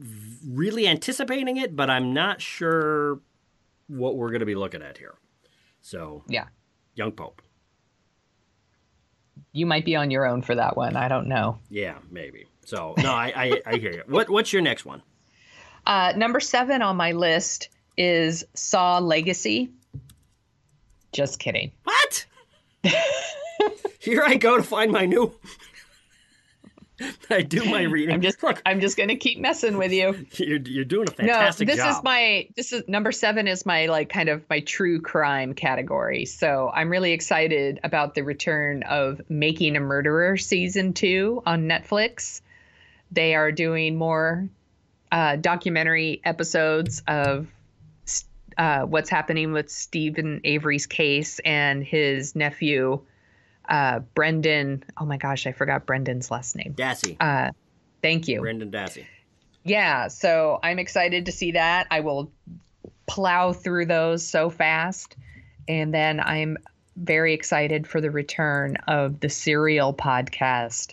[SPEAKER 1] really anticipating it, but I'm not sure what we're going to be looking at here. So, Young Pope.
[SPEAKER 2] You might be on your own for that one. I don't know.
[SPEAKER 1] Yeah, maybe. So, no, I hear you. What's your next one?
[SPEAKER 2] Number 7 on my list is Saw Legacy. Just kidding.
[SPEAKER 1] What? Here I go to find my new. I do my reading.
[SPEAKER 2] I'm just gonna keep messing with you.
[SPEAKER 1] You're doing a fantastic job.
[SPEAKER 2] This is number 7 is my like kind of my true crime category. So I'm really excited about the return of Making a Murderer season 2 on Netflix. They are doing more documentary episodes of what's happening with Stephen Avery's case and his nephew. Brendan, oh my gosh, I forgot Brendan's last name.
[SPEAKER 1] Dassey.
[SPEAKER 2] Thank you.
[SPEAKER 1] Brendan Dassey.
[SPEAKER 2] Yeah, so I'm excited to see that. I will plow through those so fast. And then I'm very excited for the return of the Serial podcast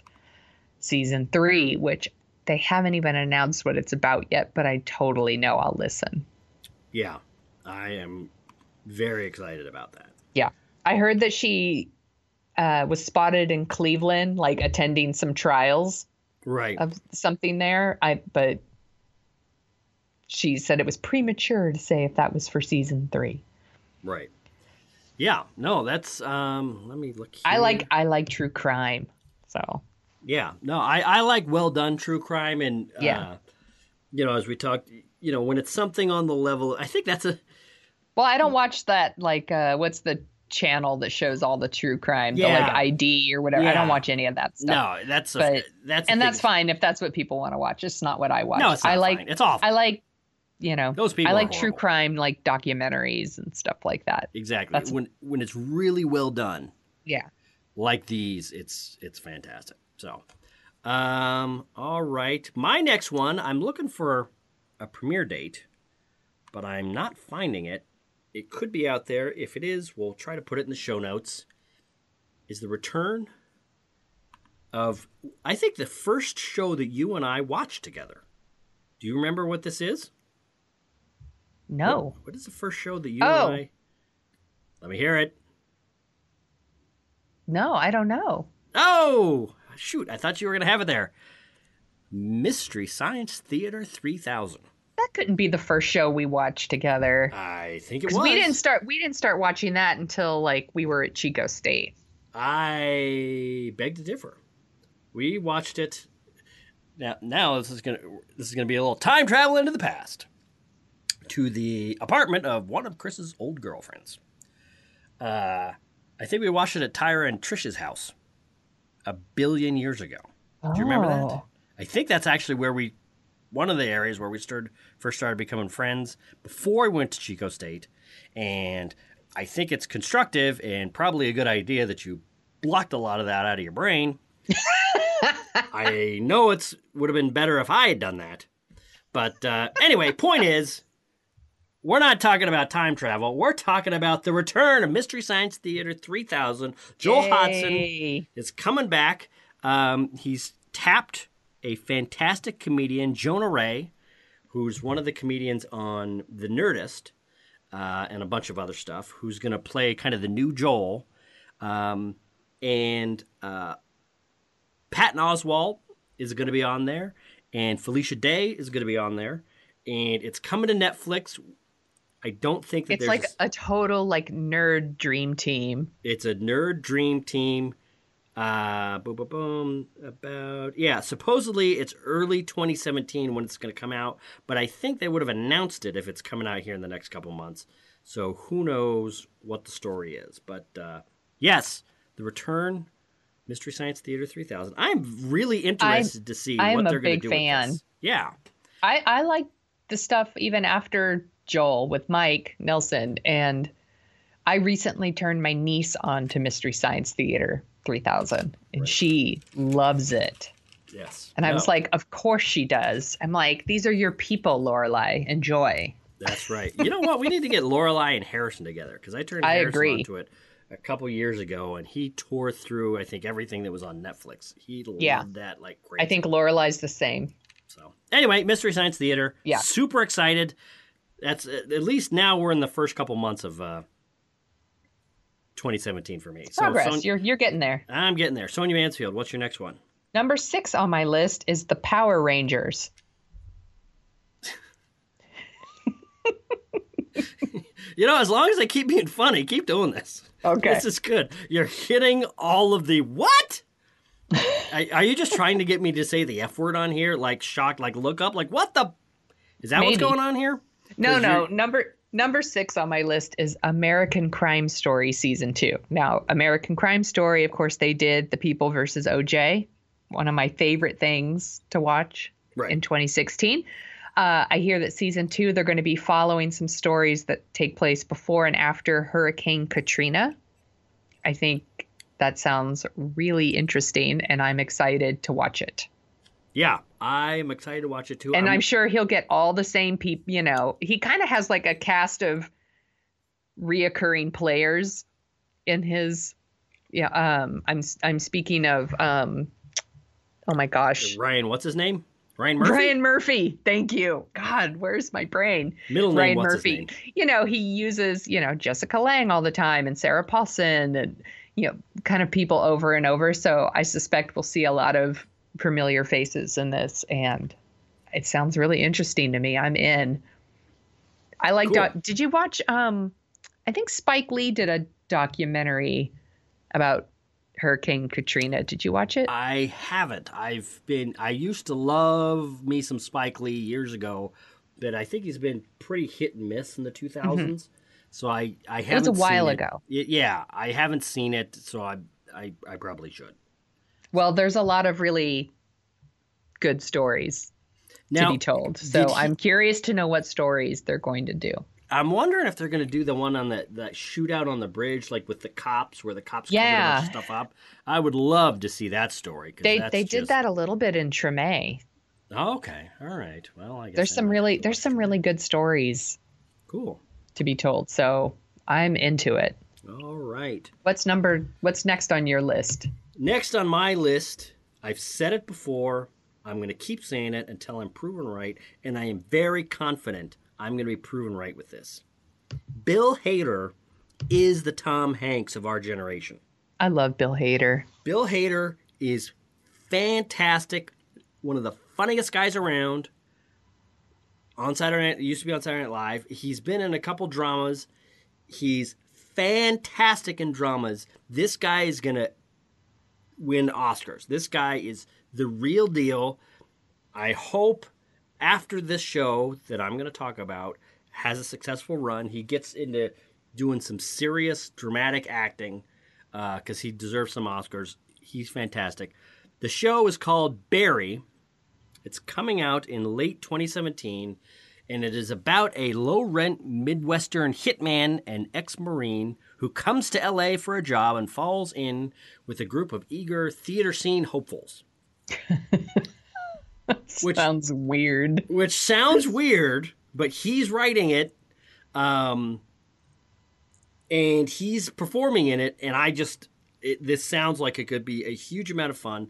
[SPEAKER 2] season 3, which they haven't even announced what it's about yet, but I totally know I'll listen.
[SPEAKER 1] Yeah, I am very excited about that.
[SPEAKER 2] Yeah. I heard that she was spotted in Cleveland, like attending some trials of something there. But she said it was premature to say if that was for season 3.
[SPEAKER 1] Right. Yeah. No, that's let me look here.
[SPEAKER 2] I like true crime. So
[SPEAKER 1] yeah. No, I like well done true crime, and as we talked, when it's something on the level, I think that's
[SPEAKER 2] well, I don't watch that what's the channel that shows all the true crime, the like ID or whatever. I don't watch any of that stuff.
[SPEAKER 1] No, that's fine if
[SPEAKER 2] that's what people want to watch. It's not what I watch.
[SPEAKER 1] No, it's not fine. It's awful.
[SPEAKER 2] I like,
[SPEAKER 1] those people.
[SPEAKER 2] I like true crime, like documentaries and stuff like that.
[SPEAKER 1] Exactly. When it's really well done.
[SPEAKER 2] Yeah.
[SPEAKER 1] Like these, it's fantastic. So, all right. My next one, I'm looking for a premiere date, but I'm not finding it. It could be out there. If it is, we'll try to put it in the show notes. Is the return of, I think, the first show that you and I watched together. Do you remember what this is?
[SPEAKER 2] No.
[SPEAKER 1] What is the first show that you and I... Let me hear it.
[SPEAKER 2] No, I don't know.
[SPEAKER 1] Oh, shoot. I thought you were going to have it there. Mystery Science Theater 3000.
[SPEAKER 2] That couldn't be the first show we watched together.
[SPEAKER 1] I think it was.
[SPEAKER 2] We didn't start watching that until like we were at Chico State.
[SPEAKER 1] I beg to differ. We watched it. Now this is gonna be a little time travel into the past to the apartment of one of Chris's old girlfriends. I think we watched it at Tyra and Trish's house a billion years ago. Do you remember that? I think that's actually one of the areas where we first started becoming friends before we went to Chico State. And I think it's constructive and probably a good idea that you blocked a lot of that out of your brain. I know it would have been better if I had done that. But anyway, point is, we're not talking about time travel. We're talking about the return of Mystery Science Theater 3000. Joel Hodgson is coming back. He's tapped a fantastic comedian, Jonah Ray, who's one of the comedians on The Nerdist and a bunch of other stuff, who's going to play kind of the new Joel. And Patton Oswalt is going to be on there, and Felicia Day is going to be on there, and it's coming to Netflix. I don't think that
[SPEAKER 2] it's like a total like nerd dream team.
[SPEAKER 1] It's a nerd dream team. Supposedly it's early 2017 when it's going to come out, but I think they would have announced it if it's coming out here in the next couple months. So who knows what the story is. But yes, the return, Mystery Science Theater 3000. I'm really interested to see what they're going to do with this. I'm a big fan. Yeah.
[SPEAKER 2] I like the stuff even after Joel with Mike Nelson, and I recently turned my niece on to Mystery Science Theater 3000, and she loves it.
[SPEAKER 1] Yes.
[SPEAKER 2] And I was like, of course she does. I'm like, these are your people, Lorelai. Enjoy.
[SPEAKER 1] That's right. You know what? We need to get Lorelai and Harrison together, because I turned Harrison onto it a couple years ago, and he tore through, I think, everything that was on Netflix. He loved that like crazy.
[SPEAKER 2] I think Lorelai's the same.
[SPEAKER 1] So anyway, Mystery Science Theater. Yeah. Super excited. That's at least now we're in the first couple months of 2017 for me.
[SPEAKER 2] Progress. You're getting there.
[SPEAKER 1] I'm getting there. Sonia Mansfield, what's your next one?
[SPEAKER 2] Number 6 on my list is the Power Rangers.
[SPEAKER 1] As long as they keep being funny, keep doing this.
[SPEAKER 2] Okay.
[SPEAKER 1] This is good. You're hitting all of the what? Are you just trying to get me to say the F word on here? Like shocked, like look up, like what the? Is that what's going on here?
[SPEAKER 2] No. Number 6 on my list is American Crime Story Season 2. Now, American Crime Story, of course, they did The People versus OJ, one of my favorite things to watch in 2016. I hear that Season 2, they're going to be following some stories that take place before and after Hurricane Katrina. I think that sounds really interesting, and I'm excited to watch it.
[SPEAKER 1] Yeah, I'm excited to watch it too.
[SPEAKER 2] And I'm sure he'll get all the same people, he kind of has like a cast of reoccurring players in his, I'm speaking of, oh my gosh.
[SPEAKER 1] Ryan, what's his name? Ryan Murphy?
[SPEAKER 2] Ryan Murphy. Thank you. God, where's my brain?
[SPEAKER 1] Middle name,
[SPEAKER 2] Ryan
[SPEAKER 1] what's
[SPEAKER 2] Murphy.
[SPEAKER 1] his name?
[SPEAKER 2] He uses, Jessica Lange all the time and Sarah Paulson and, kind of people over and over. So I suspect we'll see a lot of familiar faces in this, and it sounds really interesting to me. I'm in. I like
[SPEAKER 1] cool.
[SPEAKER 2] Did you watch I think Spike Lee did a documentary about Hurricane Katrina. Did you watch it?
[SPEAKER 1] I haven't. I used to love me some Spike Lee years ago, but I think he's been pretty hit and miss in the 2000s. Mm-hmm. So I haven't seen it.
[SPEAKER 2] It was a while ago.
[SPEAKER 1] Yeah, I haven't seen it, so I probably should.
[SPEAKER 2] Well, there's a lot of really good stories to be told. So I'm curious to know what stories they're going to do.
[SPEAKER 1] I'm wondering if they're going to do the one on that shootout on the bridge, like with the cops, where the cops covered a bunch of stuff up. I would love to see that story.
[SPEAKER 2] They did that a little bit in Treme.
[SPEAKER 1] Oh, okay. All right. Well, I guess
[SPEAKER 2] there's some really good stories.
[SPEAKER 1] Cool.
[SPEAKER 2] To be told. So I'm into it.
[SPEAKER 1] All right.
[SPEAKER 2] What's next on your list?
[SPEAKER 1] Next on my list, I've said it before. I'm going to keep saying it until I'm proven right, and I am very confident I'm going to be proven right with this. Bill Hader is the Tom Hanks of our generation.
[SPEAKER 2] I love Bill Hader.
[SPEAKER 1] Bill Hader is fantastic, one of the funniest guys around. On Saturday Night, used to be on Saturday Night Live. He's been in a couple dramas. He's fantastic in dramas. This guy is going to win Oscars. This guy is the real deal. I hope after this show that I'm going to talk about has a successful run, he gets into doing some serious dramatic acting because he deserves some Oscars. He's fantastic. The show is called Barry. It's coming out in late 2017, and it is about a low-rent Midwestern hitman and ex-Marine who comes to L.A. for a job and falls in with a group of eager theater scene hopefuls.
[SPEAKER 2] Which sounds weird.
[SPEAKER 1] Which sounds weird, but he's writing it, and he's performing in it, and this sounds like it could be a huge amount of fun.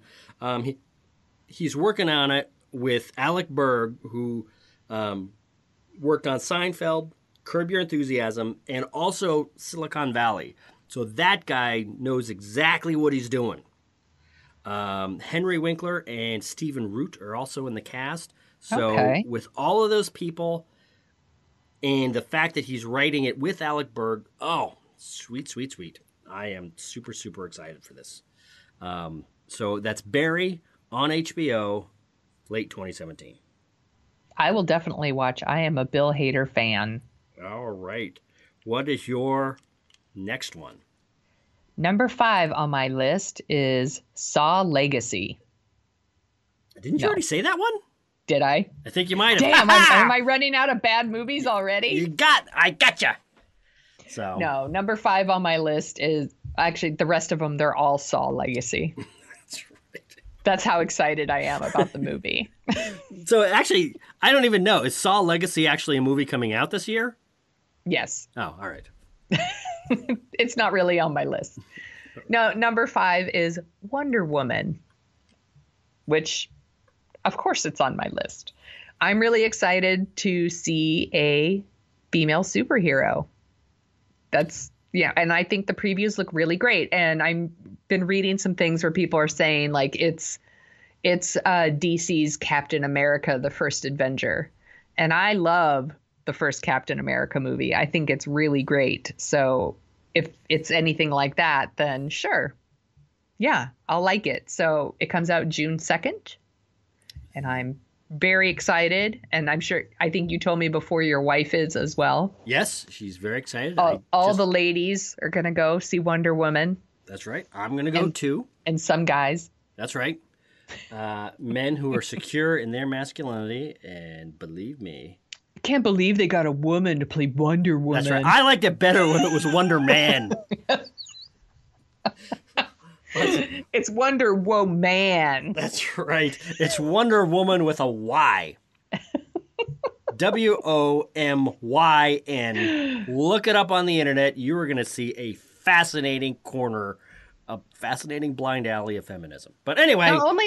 [SPEAKER 1] He's working on it with Alec Berg, who worked on Seinfeld, Curb Your Enthusiasm, and also Silicon Valley. So that guy knows exactly what he's doing. Henry Winkler and Stephen Root are also in the cast. So with all of those people and the fact that he's writing it with Alec Berg, oh, sweet, sweet, sweet. I am super, super excited for this. So that's Barry on HBO, late 2017.
[SPEAKER 2] I will definitely watch. I am a Bill Hader fan.
[SPEAKER 1] All right. What is your next one?
[SPEAKER 2] Number 5 on my list is Saw Legacy.
[SPEAKER 1] Didn't you already say that one?
[SPEAKER 2] Did I?
[SPEAKER 1] I think you might have.
[SPEAKER 2] Damn, am I running out of bad movies already?
[SPEAKER 1] I gotcha. So
[SPEAKER 2] no, number 5 on my list is actually the rest of them. They're all Saw Legacy.
[SPEAKER 1] That's right.
[SPEAKER 2] That's how excited I am about the movie.
[SPEAKER 1] So actually, I don't even know. Is Saw Legacy actually a movie coming out this year?
[SPEAKER 2] Yes.
[SPEAKER 1] Oh, all right.
[SPEAKER 2] It's not really on my list. No, number 5 is Wonder Woman, which, of course, it's on my list. I'm really excited to see a female superhero. And I think the previews look really great. And I've been reading some things where people are saying, like, it's It's DC's Captain America, the First Avenger. And I love the first Captain America movie. I think it's really great. So if it's anything like that, then sure. Yeah, I'll like it. So it comes out June 2nd. And I'm very excited. And I think you told me before your wife is as well.
[SPEAKER 1] Yes, she's very excited.
[SPEAKER 2] All the ladies are going to go see Wonder Woman.
[SPEAKER 1] That's right. I'm going to go too.
[SPEAKER 2] And some guys.
[SPEAKER 1] That's right. Men who are secure in their masculinity. And believe me,
[SPEAKER 2] I can't believe they got a woman to play Wonder Woman.
[SPEAKER 1] That's right. I liked it better when it was Wonder Man.
[SPEAKER 2] It's Wonder Woman.
[SPEAKER 1] That's right. It's Wonder Woman with a Y. WOMYN. Look it up on the internet. You are going to see a fascinating corner, a fascinating blind alley of feminism. But anyway,
[SPEAKER 2] not only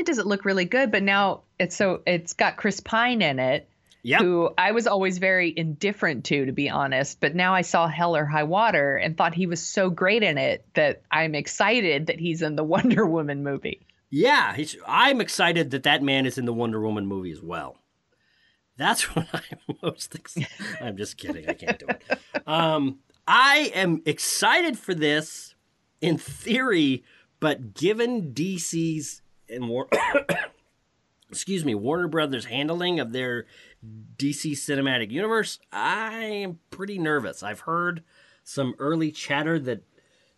[SPEAKER 2] does it look really good, but now it's got Chris Pine in it.
[SPEAKER 1] Yep.
[SPEAKER 2] Who I was always very indifferent to be honest. But now I saw Hell or High Water and thought he was so great in it that I'm excited that he's in the Wonder Woman movie.
[SPEAKER 1] Yeah, I'm excited that man is in the Wonder Woman movie as well. That's what I'm most excited. I'm just kidding. I can't do it. I am excited for this in theory, but given DC's and Warner Brothers handling of their DC cinematic universe, I am pretty nervous. I've heard some early chatter that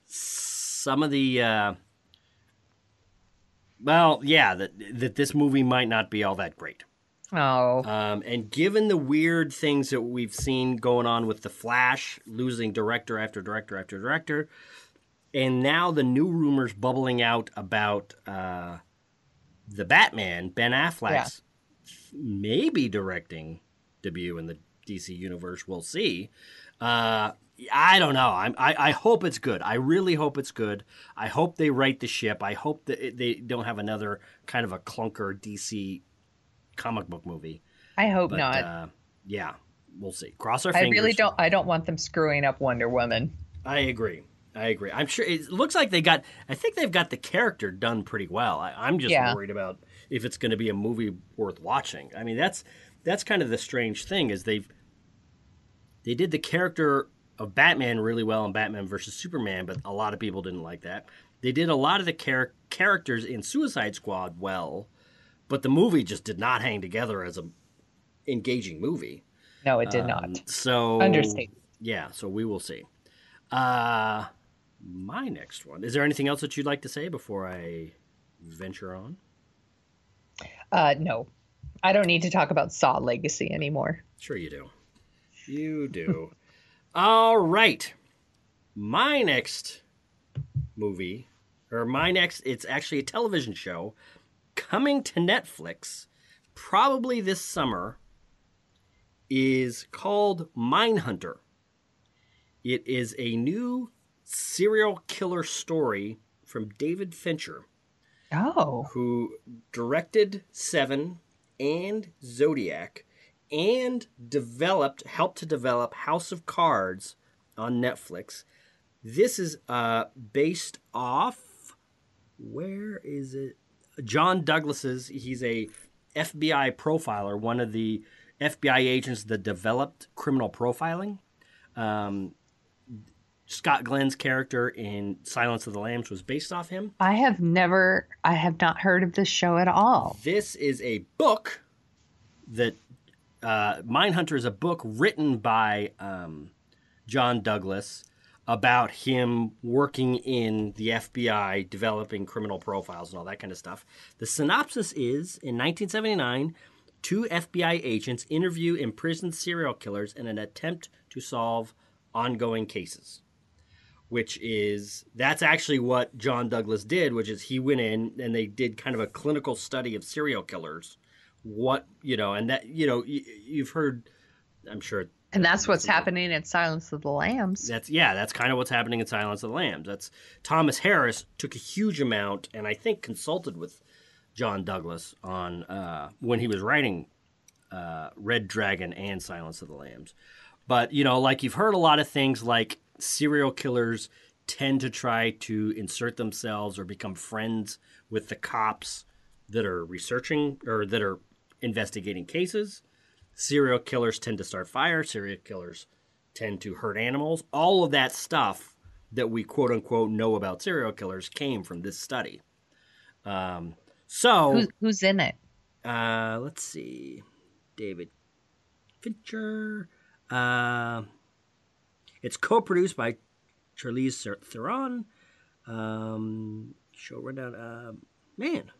[SPEAKER 1] some of the that this movie might not be all that great.
[SPEAKER 2] Oh.
[SPEAKER 1] And given the weird things that we've seen going on with The Flash losing director after director after director, and now the new rumors bubbling out about the Batman, Ben Affleck's maybe directing debut in the DC universe. We'll see. I don't know. I hope it's good. I really hope it's good. I hope they right the ship. I hope that they don't have another kind of a clunker DC comic book movie.
[SPEAKER 2] I hope not.
[SPEAKER 1] Yeah, we'll see. Cross our fingers.
[SPEAKER 2] I don't want them screwing up Wonder Woman.
[SPEAKER 1] I agree. I'm sure it looks like I think they've got the character done pretty well. I'm just worried about if it's going to be a movie worth watching. I mean, that's kind of the strange thing is they did the character of Batman really well in Batman versus Superman, but a lot of people didn't like that. They did a lot of the characters in Suicide Squad well, but the movie just did not hang together as a engaging movie.
[SPEAKER 2] No, it did not.
[SPEAKER 1] So
[SPEAKER 2] understatement.
[SPEAKER 1] Yeah, so we will see. My next one. Is there anything else that you'd like to say before I venture on?
[SPEAKER 2] No. I don't need to talk about Saw Legacy anymore.
[SPEAKER 1] Sure you do. You do. All right. My next movie, it's actually a television show coming to Netflix probably this summer, is called Mindhunter. It is a new serial killer story from David Fincher.
[SPEAKER 2] Oh.
[SPEAKER 1] Who directed Seven and Zodiac and helped to develop House of Cards on Netflix. This is based off, where is it? John Douglas's, he's a FBI profiler, one of the FBI agents that developed criminal profiling. Scott Glenn's character in Silence of the Lambs was based off him.
[SPEAKER 2] I have not heard of this show at all.
[SPEAKER 1] This is a book that, Mindhunter is a book written by John Douglas about him working in the FBI, developing criminal profiles and all that kind of stuff. The synopsis is, in 1979, 2 FBI agents interview imprisoned serial killers in an attempt to solve ongoing cases. That's actually what John Douglas did, which is he went in and they did kind of a clinical study of serial killers. You've heard, I'm sure.
[SPEAKER 2] And that's what's happening in Silence of the Lambs.
[SPEAKER 1] That's kind of what's happening in Silence of the Lambs. That's Thomas Harris took a huge amount and I think consulted with John Douglas on when he was writing Red Dragon and Silence of the Lambs. But, like you've heard a lot of things like serial killers tend to try to insert themselves or become friends with the cops that are researching or that are investigating cases. Serial killers tend to start fires. Serial killers tend to hurt animals. All of that stuff that we quote unquote know about serial killers came from this study.
[SPEAKER 2] Who's in it?
[SPEAKER 1] Let's see. David Fincher. It's co-produced by Charlize Theron. Show rundown. Man.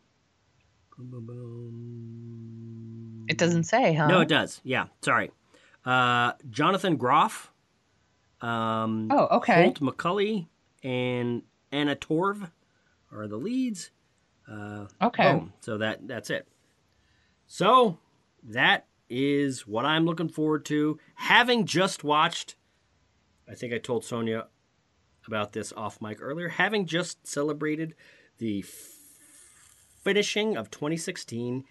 [SPEAKER 1] Boom, boom, boom.
[SPEAKER 2] It doesn't say, huh?
[SPEAKER 1] No, it does. Yeah, sorry. Jonathan Groff.
[SPEAKER 2] Okay.
[SPEAKER 1] Holt McCulley and Anna Torv are the leads.
[SPEAKER 2] Okay.
[SPEAKER 1] Boom. So that's it. So that is what I'm looking forward to. Having just watched, I think I told Sonia about this off mic earlier, having just celebrated the finishing of 2016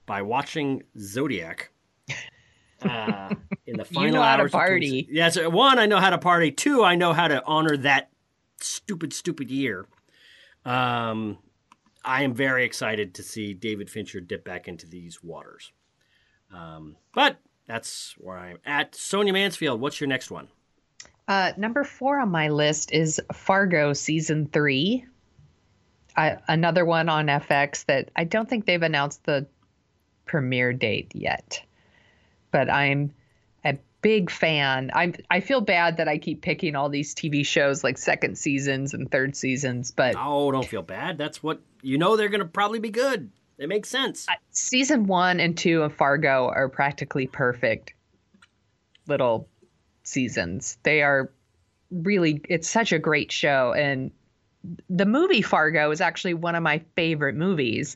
[SPEAKER 1] by watching Zodiac in the final
[SPEAKER 2] you know how
[SPEAKER 1] hours
[SPEAKER 2] to party.
[SPEAKER 1] Yes, one, I know how to party. Two, I know how to honor that stupid year. I am very excited to see David Fincher dip back into these waters. But that's where I'm at. Sonia Mansfield, what's your next one?
[SPEAKER 2] Number 4 on my list is Fargo Season 3. Another one on FX that I don't think they've announced the premiere date yet. But I'm a big fan. I feel bad that I keep picking all these TV shows like second seasons and third seasons. But
[SPEAKER 1] Oh, don't feel bad. That's what, they're going to probably be good. It makes sense.
[SPEAKER 2] Season 1 and 2 of Fargo are practically perfect little seasons. They are really, it's such a great show. And the movie Fargo is actually one of my favorite movies.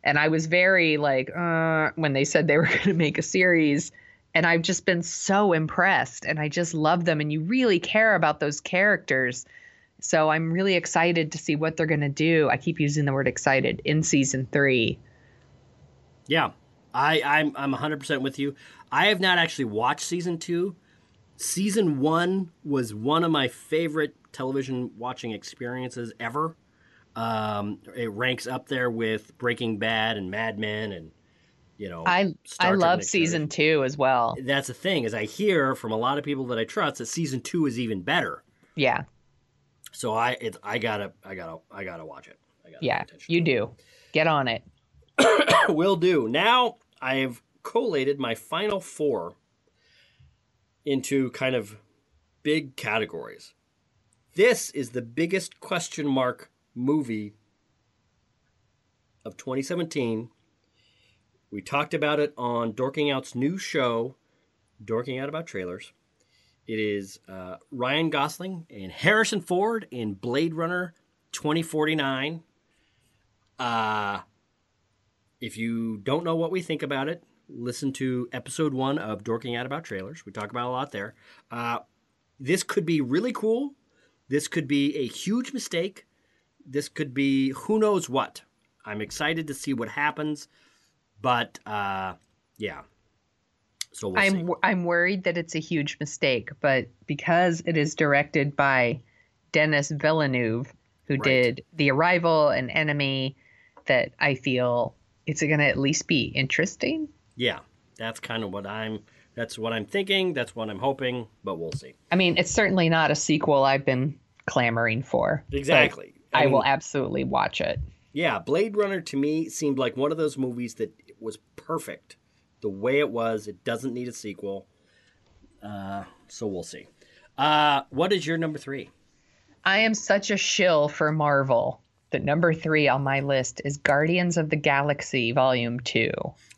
[SPEAKER 2] And I was very when they said they were going to make a series. And I've just been so impressed. And I just love them. And you really care about those characters. So I'm really excited to see what they're going to do. I keep using the word excited in season 3.
[SPEAKER 1] Yeah, I'm 100% with you. I have not actually watched season 2. Season 1 was one of my favorite television watching experiences ever. It ranks up there with Breaking Bad and Mad Men and,
[SPEAKER 2] I love season 2 as well.
[SPEAKER 1] That's the thing, is I hear from a lot of people that I trust that season 2 is even better.
[SPEAKER 2] Yeah.
[SPEAKER 1] So I gotta watch it.
[SPEAKER 2] Yeah, you do. Get on it.
[SPEAKER 1] Will do. Now I've collated my final 4 into kind of big categories. This is the biggest question mark movie of 2017. We talked about it on Dorking Out's new show, Dorking Out About Trailers. It is Ryan Gosling and Harrison Ford in Blade Runner 2049. If you don't know what we think about it, listen to episode 1 of Dorking Out About Trailers. We talk about a lot there. This could be really cool. This could be a huge mistake. This could be who knows what. I'm excited to see what happens. But, yeah. So we'll see.
[SPEAKER 2] I'm worried that it's a huge mistake, but because it is directed by Denis Villeneuve, who did The Arrival and Enemy, that I feel it's going to at least be interesting.
[SPEAKER 1] Yeah, that's kind of what I'm thinking. That's what I'm hoping, but we'll see.
[SPEAKER 2] I mean, it's certainly not a sequel I've been clamoring for.
[SPEAKER 1] Exactly.
[SPEAKER 2] I will absolutely watch it.
[SPEAKER 1] Yeah, Blade Runner to me seemed like one of those movies that was perfect. The way it was, it doesn't need a sequel. So we'll see. What is your number 3?
[SPEAKER 2] I am such a shill for Marvel that number 3 on my list is Guardians of the Galaxy Volume 2.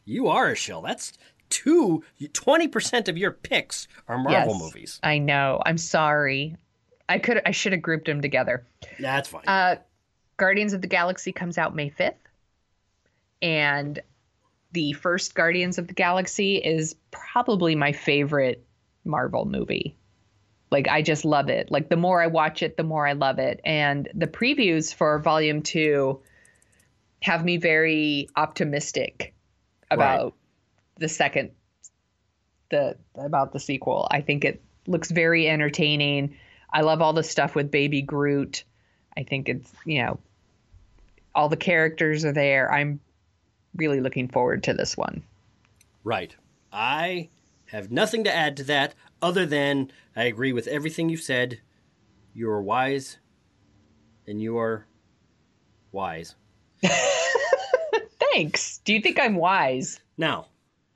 [SPEAKER 1] You are a shill. That's 20% of your picks are Marvel movies.
[SPEAKER 2] I know. I'm sorry. I should have grouped them together.
[SPEAKER 1] That's fine.
[SPEAKER 2] Guardians of the Galaxy comes out May 5th. And the first Guardians of the Galaxy is probably my favorite Marvel movie. Like, I just love it. Like, the more I watch it, the more I love it. And the previews for Volume 2 have me very optimistic about the sequel. I think it looks very entertaining. I love all the stuff with Baby Groot. I think it's, all the characters are there. I'm really looking forward to this one.
[SPEAKER 1] Right. I have nothing to add to that other than I agree with everything you've said. You are wise, and you are wise.
[SPEAKER 2] Thanks. Do you think I'm wise?
[SPEAKER 1] No,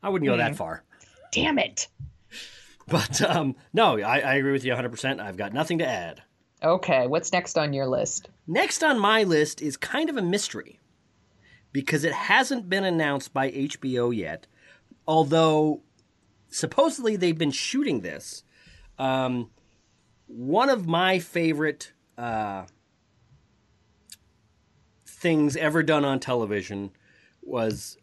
[SPEAKER 1] I wouldn't go that far.
[SPEAKER 2] Damn it.
[SPEAKER 1] But no, I agree with you 100%. I've got nothing to add.
[SPEAKER 2] Okay, what's next on your list?
[SPEAKER 1] Next on my list is kind of a mystery because it hasn't been announced by HBO yet, although supposedly they've been shooting this. One of my favorite things ever done on television was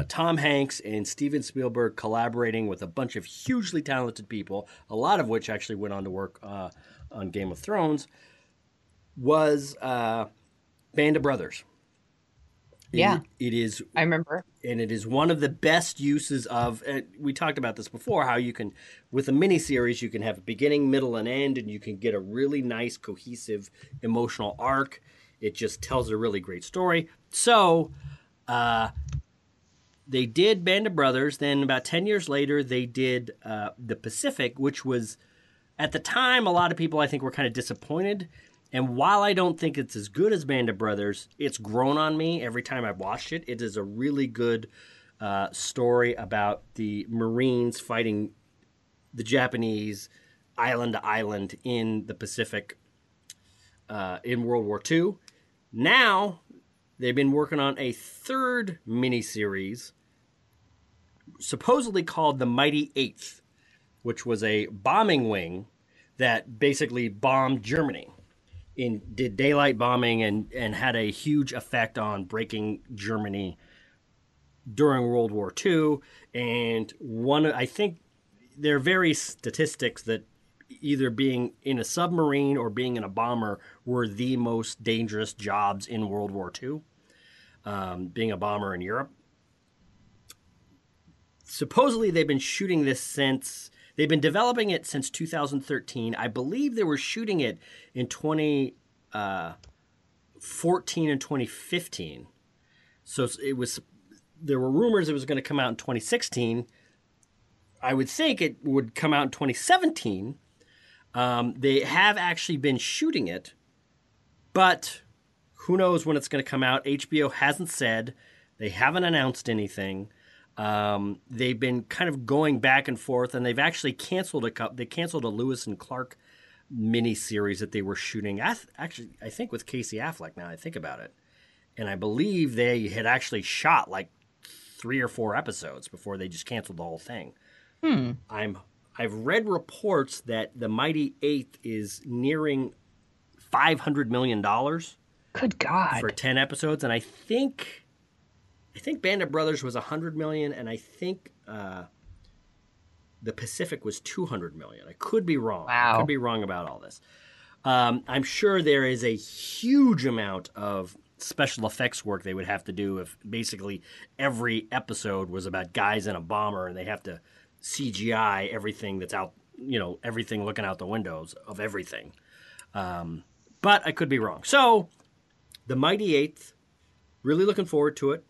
[SPEAKER 1] Tom Hanks and Steven Spielberg collaborating with a bunch of hugely talented people, a lot of which actually went on to work on Game of Thrones, was Band of Brothers.
[SPEAKER 2] Yeah.
[SPEAKER 1] It is.
[SPEAKER 2] I remember.
[SPEAKER 1] And it is one of the best uses of, we talked about this before, how you can, with a miniseries, you can have a beginning, middle, and end, and you can get a really nice, cohesive, emotional arc. It just tells a really great story. So, they did Band of Brothers. Then about 10 years later, they did The Pacific, which was, at the time, a lot of people, I think, were kind of disappointed. And while I don't think it's as good as Band of Brothers, it's grown on me every time I've watched it. It is a really good story about the Marines fighting the Japanese island to island in the Pacific in World War II. Now, they've been working on a third miniseries, supposedly called The Mighty Eighth, which was a bombing wing that basically bombed Germany. Did daylight bombing and had a huge effect on breaking Germany during World War II. And I think there are various statistics that either being in a submarine or being in a bomber were the most dangerous jobs in World War II, being a bomber in Europe. Supposedly they've been shooting this they've been developing it since 2013. I believe they were shooting it in 2014 and 2015. So there were rumors it was going to come out in 2016. I would think it would come out in 2017. They have actually been shooting it, but who knows when it's going to come out. HBO hasn't said. They haven't announced anything. They've been kind of going back and forth, and they've actually canceled a Lewis and Clark miniseries that they were shooting. I think with Casey Affleck. Now I think about it, and I believe they had actually shot like 3 or 4 episodes before they just canceled the whole thing. I've read reports that The Mighty Eighth is nearing $500 million.
[SPEAKER 2] Good God!
[SPEAKER 1] For 10 episodes, and I think Band of Brothers was $100 million, and I think The Pacific was $200 million. I could be wrong.
[SPEAKER 2] Wow.
[SPEAKER 1] I could be wrong about all this. I'm sure there is a huge amount of special effects work they would have to do if basically every episode was about guys in a bomber and they have to CGI everything that's out, everything looking out the windows of everything. But I could be wrong. So, The Mighty Eighth, really looking forward to it.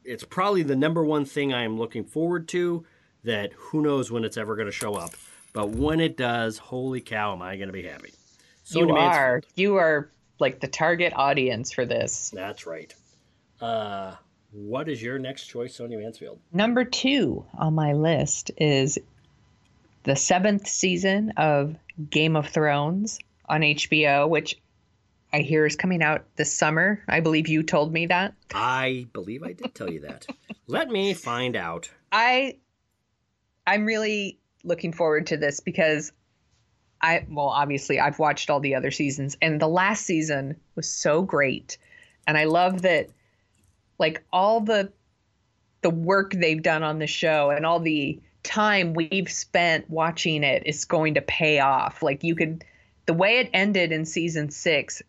[SPEAKER 1] It's probably the number one thing I am looking forward to, that who knows when it's ever going to show up. But when it does, holy cow, am I going to be happy.
[SPEAKER 2] You are like the target audience for this.
[SPEAKER 1] That's right. What is your next choice, Sonia Mansfield?
[SPEAKER 2] Number 2 on my list is the 7th season of Game of Thrones on HBO, which I hear is coming out this summer. I believe you told me that.
[SPEAKER 1] I believe I did tell you that. Let me find out.
[SPEAKER 2] I'm really looking forward to this because obviously I've watched all the other seasons, and the last season was so great. And I love that, like, all the work they've done on the show and all the time we've spent watching it is going to pay off. Like, the way it ended in season 6,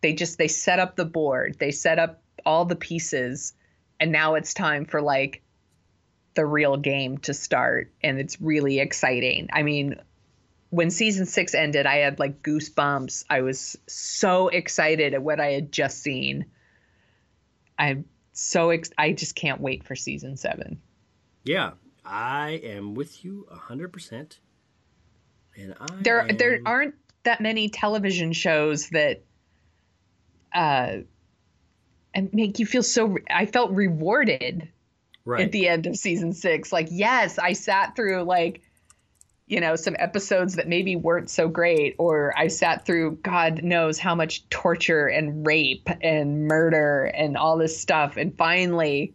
[SPEAKER 2] they set up the board, they set up all the pieces, and now it's time for like the real game to start, and it's really exciting. I mean, when season 6 ended, I had like goosebumps. I was so excited at what I had just seen. I'm so I just can't wait for season 7.
[SPEAKER 1] Yeah, I am with you 100%. And
[SPEAKER 2] There aren't that many television shows that and make you feel so. I felt rewarded at the end of season 6. Like, yes, I sat through like, some episodes that maybe weren't so great, or I sat through God knows how much torture and rape and murder and all this stuff, and finally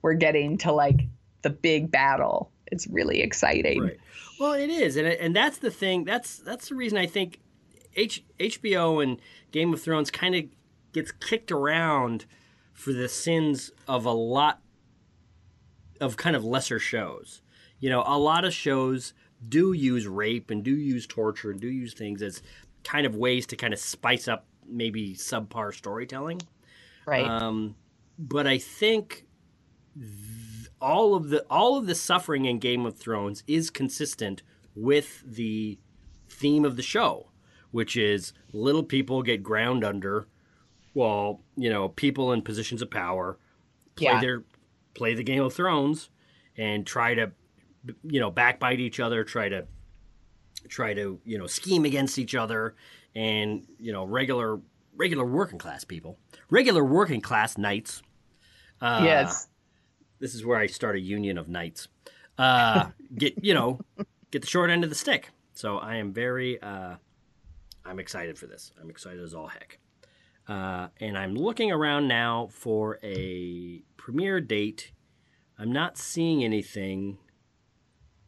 [SPEAKER 2] we're getting to like the big battle. It's really exciting.
[SPEAKER 1] Right. Well, it is, and that's the thing. That's the reason I think HBO and Game of Thrones kind of gets kicked around for the sins of a lot of kind of lesser shows. A lot of shows do use rape and do use torture and do use things as kind of ways to kind of spice up maybe subpar storytelling.
[SPEAKER 2] Right.
[SPEAKER 1] But I think all of the suffering in Game of Thrones is consistent with the theme of the show, which is little people get ground under while, people in positions of power play the Game of Thrones and try to, backbite each other, try to, scheme against each other, and, regular working class people, regular working class knights.
[SPEAKER 2] Yes.
[SPEAKER 1] This is where I start a union of knights. Get the short end of the stick. So I am very, I'm excited for this. I'm excited as all heck. And I'm looking around now for a premiere date. I'm not seeing anything,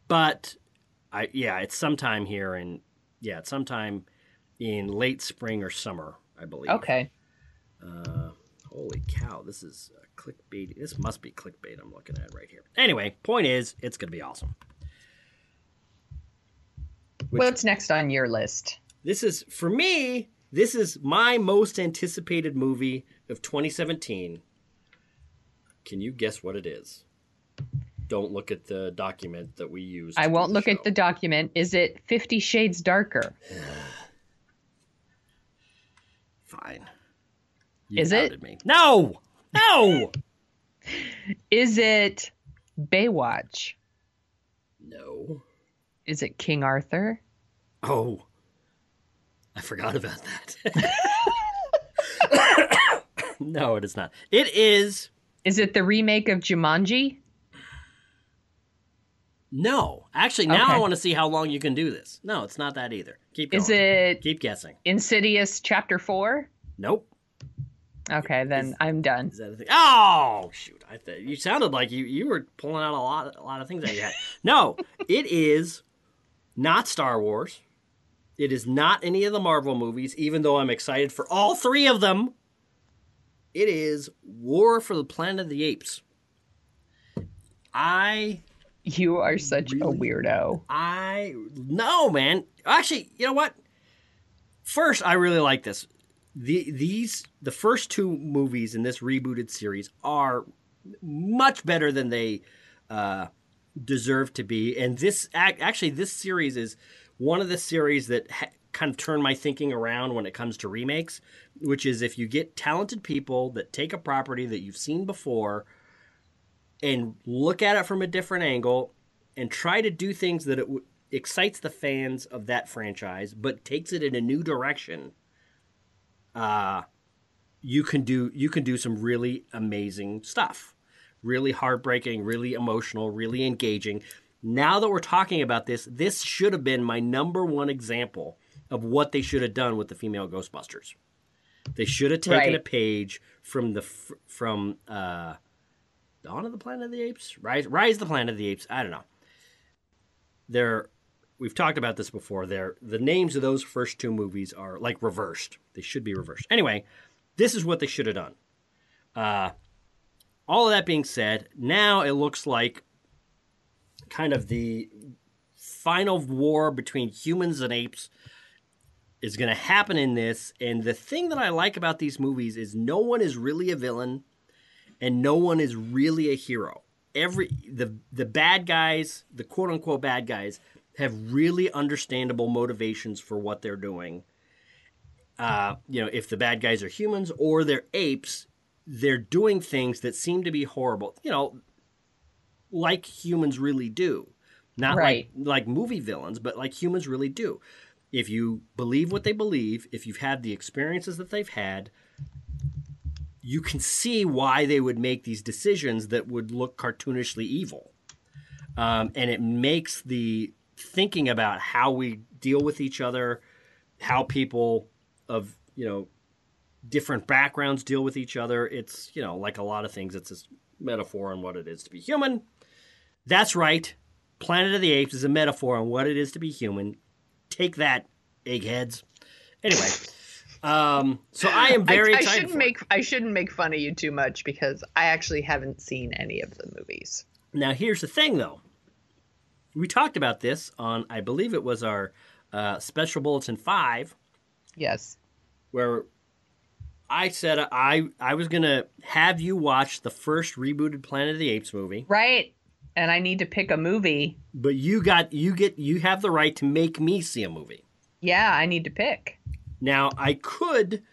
[SPEAKER 1] but it's sometime here it's sometime in late spring or summer, I believe.
[SPEAKER 2] Okay.
[SPEAKER 1] Holy cow, this is clickbait. This must be clickbait I'm looking at right here. Anyway, point is, it's going to be awesome.
[SPEAKER 2] What's next on your list?
[SPEAKER 1] This is, for me, this is my most anticipated movie of 2017. Can you guess what it is? Don't look at the document that we used.
[SPEAKER 2] I won't look at the document. Is it 50 Shades Darker?
[SPEAKER 1] Fine.
[SPEAKER 2] Is it?
[SPEAKER 1] Me. No!
[SPEAKER 2] Is it Baywatch?
[SPEAKER 1] No.
[SPEAKER 2] Is it King Arthur?
[SPEAKER 1] Oh, I forgot about that. No, it is not. It is.
[SPEAKER 2] Is it the remake of Jumanji?
[SPEAKER 1] No. Actually, now I want to see how long you can do this. No, it's not that either. Keep going.
[SPEAKER 2] Is it...
[SPEAKER 1] Keep guessing.
[SPEAKER 2] Insidious Chapter 4?
[SPEAKER 1] Nope.
[SPEAKER 2] Okay, then I'm done.
[SPEAKER 1] Is that a thing? Oh, shoot. You sounded like you were pulling out a lot of things that you had. No, it is not Star Wars. It is not any of the Marvel movies, even though I'm excited for all 3 of them. It is War for the Planet of the Apes.
[SPEAKER 2] You are such a weirdo.
[SPEAKER 1] No, man. Actually, you know what? First, I really like this. The first 2 movies in this rebooted series are much better than they deserve to be, and this series is one of the series that kind of turned my thinking around when it comes to remakes, which is if you get talented people that take a property that you've seen before and look at it from a different angle and try to do things that excites the fans of that franchise, but takes it in a new direction. You can do some really amazing stuff, really heartbreaking, really emotional, really engaging. Now that we're talking about this should have been my number one example of what they should have done with the female Ghostbusters. They should have taken a page from Dawn of the Planet of the Apes, Rise of the Planet of the Apes. I don't know. We've talked about this before. The names of those first 2 movies are like reversed. They should be reversed. Anyway, this is what they should have done. All of that being said, now it looks like kind of the final war between humans and apes is going to happen in this. And the thing that I like about these movies is no one is really a villain and no one is really a hero. The bad guys, the quote unquote bad guys, have really understandable motivations for what they're doing. If the bad guys are humans or they're apes, they're doing things that seem to be horrible, like humans really do. Not like movie villains, but like humans really do. If you believe what they believe, if you've had the experiences that they've had, you can see why they would make these decisions that would look cartoonishly evil. And it makes the thinking about how we deal with each other, how people of, different backgrounds deal with each other. It's, like a lot of things, it's this metaphor on what it is to be human. That's right. Planet of the Apes is a metaphor on what it is to be human. Take that, eggheads. Anyway, so I am very excited.
[SPEAKER 2] I shouldn't make fun of you too much because I actually haven't seen any of the movies.
[SPEAKER 1] Now, here's the thing, though. We talked about this on, I believe it was our Special Bulletin 5.
[SPEAKER 2] Yes.
[SPEAKER 1] Where I said I was going to have you watch the first rebooted Planet of the Apes movie.
[SPEAKER 2] Right. And I need to pick a movie.
[SPEAKER 1] But you have the right to make me see a movie.
[SPEAKER 2] Yeah, I need to pick.
[SPEAKER 1] Now, I could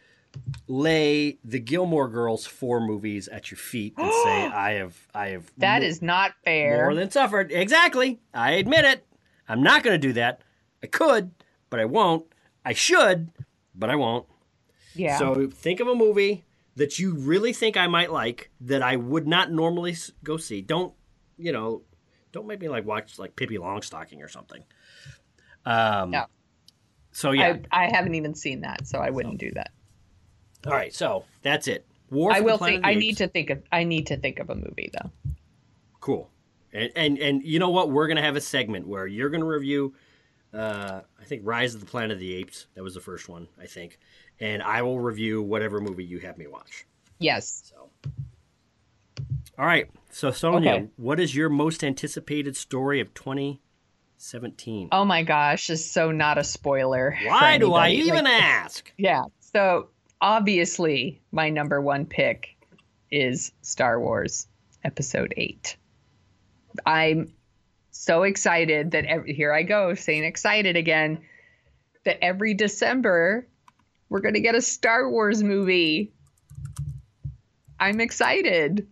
[SPEAKER 1] lay the Gilmore Girls 4 movies at your feet and say I have
[SPEAKER 2] That is not fair.
[SPEAKER 1] More than suffered. Exactly. I admit it. I'm not going to do that. I could, but I won't. I should, but I won't.
[SPEAKER 2] Yeah.
[SPEAKER 1] So think of a movie that you really think I might like that I would not normally go see. Don't make me watch Pippi Longstocking or something.
[SPEAKER 2] No.
[SPEAKER 1] So yeah,
[SPEAKER 2] I haven't even seen that, so I wouldn't do that.
[SPEAKER 1] All right, so that's it.
[SPEAKER 2] I will think. I need to think of a movie though.
[SPEAKER 1] Cool. And you know what? We're gonna have a segment where you're gonna review. I think Rise of the Planet of the Apes. That was the first one, I think. And I will review whatever movie you have me watch.
[SPEAKER 2] Yes.
[SPEAKER 1] So. All right. So, Sonia,
[SPEAKER 2] okay.
[SPEAKER 1] What is your most anticipated story of 2017?
[SPEAKER 2] Oh, my gosh. It's so not a spoiler.
[SPEAKER 1] Why do I even ask?
[SPEAKER 2] Yeah. So, obviously, my number one pick is Star Wars Episode 8. I'm so excited that here I go, saying excited again, that every December we're going to get a Star Wars movie. I'm excited.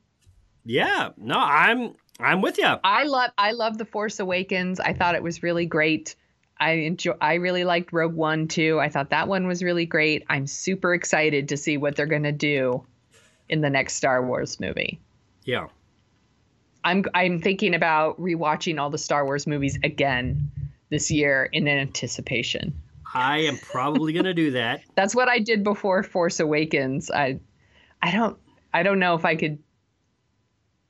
[SPEAKER 1] Yeah, no, I'm with you.
[SPEAKER 2] I love The Force Awakens. I thought it was really great. I really liked Rogue One too. I thought that one was really great. I'm super excited to see what they're going to do in the next Star Wars movie.
[SPEAKER 1] Yeah.
[SPEAKER 2] I'm thinking about rewatching all the Star Wars movies again this year in anticipation.
[SPEAKER 1] I am probably going to do that.
[SPEAKER 2] That's what I did before Force Awakens. I don't know if I could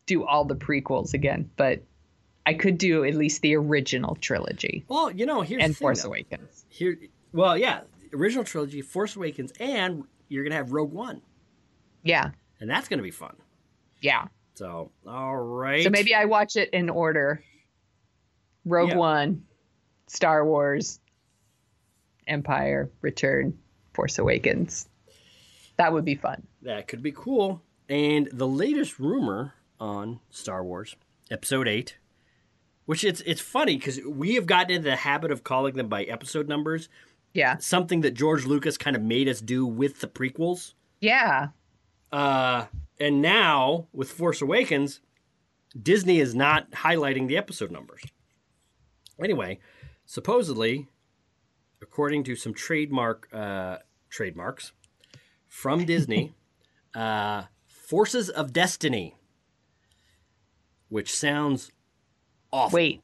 [SPEAKER 2] do all the prequels again, but I could do at least the original trilogy.
[SPEAKER 1] Well, here's the thing,
[SPEAKER 2] Force Awakens.
[SPEAKER 1] Original trilogy, Force Awakens, and you're going to have Rogue One.
[SPEAKER 2] Yeah.
[SPEAKER 1] And that's going to be fun.
[SPEAKER 2] Yeah.
[SPEAKER 1] So, all right.
[SPEAKER 2] So maybe I watch it in order. Rogue One, Star Wars, Empire, Return, Force Awakens. That would be fun.
[SPEAKER 1] That could be cool. And the latest rumor on Star Wars, Episode 8, which it's funny because we have gotten into the habit of calling them by episode numbers.
[SPEAKER 2] Yeah.
[SPEAKER 1] Something that George Lucas kind of made us do with the prequels.
[SPEAKER 2] Yeah.
[SPEAKER 1] And now, with Force Awakens, Disney is not highlighting the episode numbers. Anyway, supposedly, according to some trademarks from Disney, Forces of Destiny, which sounds awful.
[SPEAKER 2] Wait,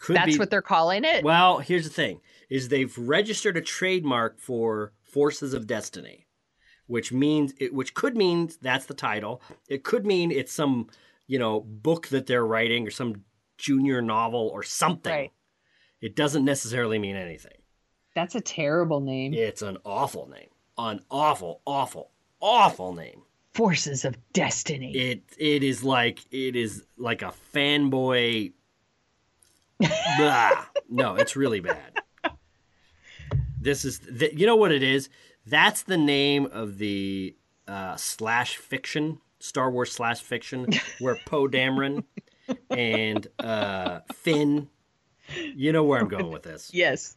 [SPEAKER 2] that's what they're calling it?
[SPEAKER 1] Well, here's the thing, is they've registered a trademark for Forces of Destiny, which could mean that's the title. It could mean it's some, book that they're writing or some junior novel or something.
[SPEAKER 2] Right.
[SPEAKER 1] It doesn't necessarily mean anything.
[SPEAKER 2] That's a terrible name.
[SPEAKER 1] It's an awful name. An awful, awful, awful name.
[SPEAKER 2] Forces of Destiny.
[SPEAKER 1] It is like a fanboy. Blah. No, it's really bad. This is you know what it is? That's the name of the slash fiction, Star Wars slash fiction, where Poe Dameron and Finn You know where I'm going with this.
[SPEAKER 2] Yes.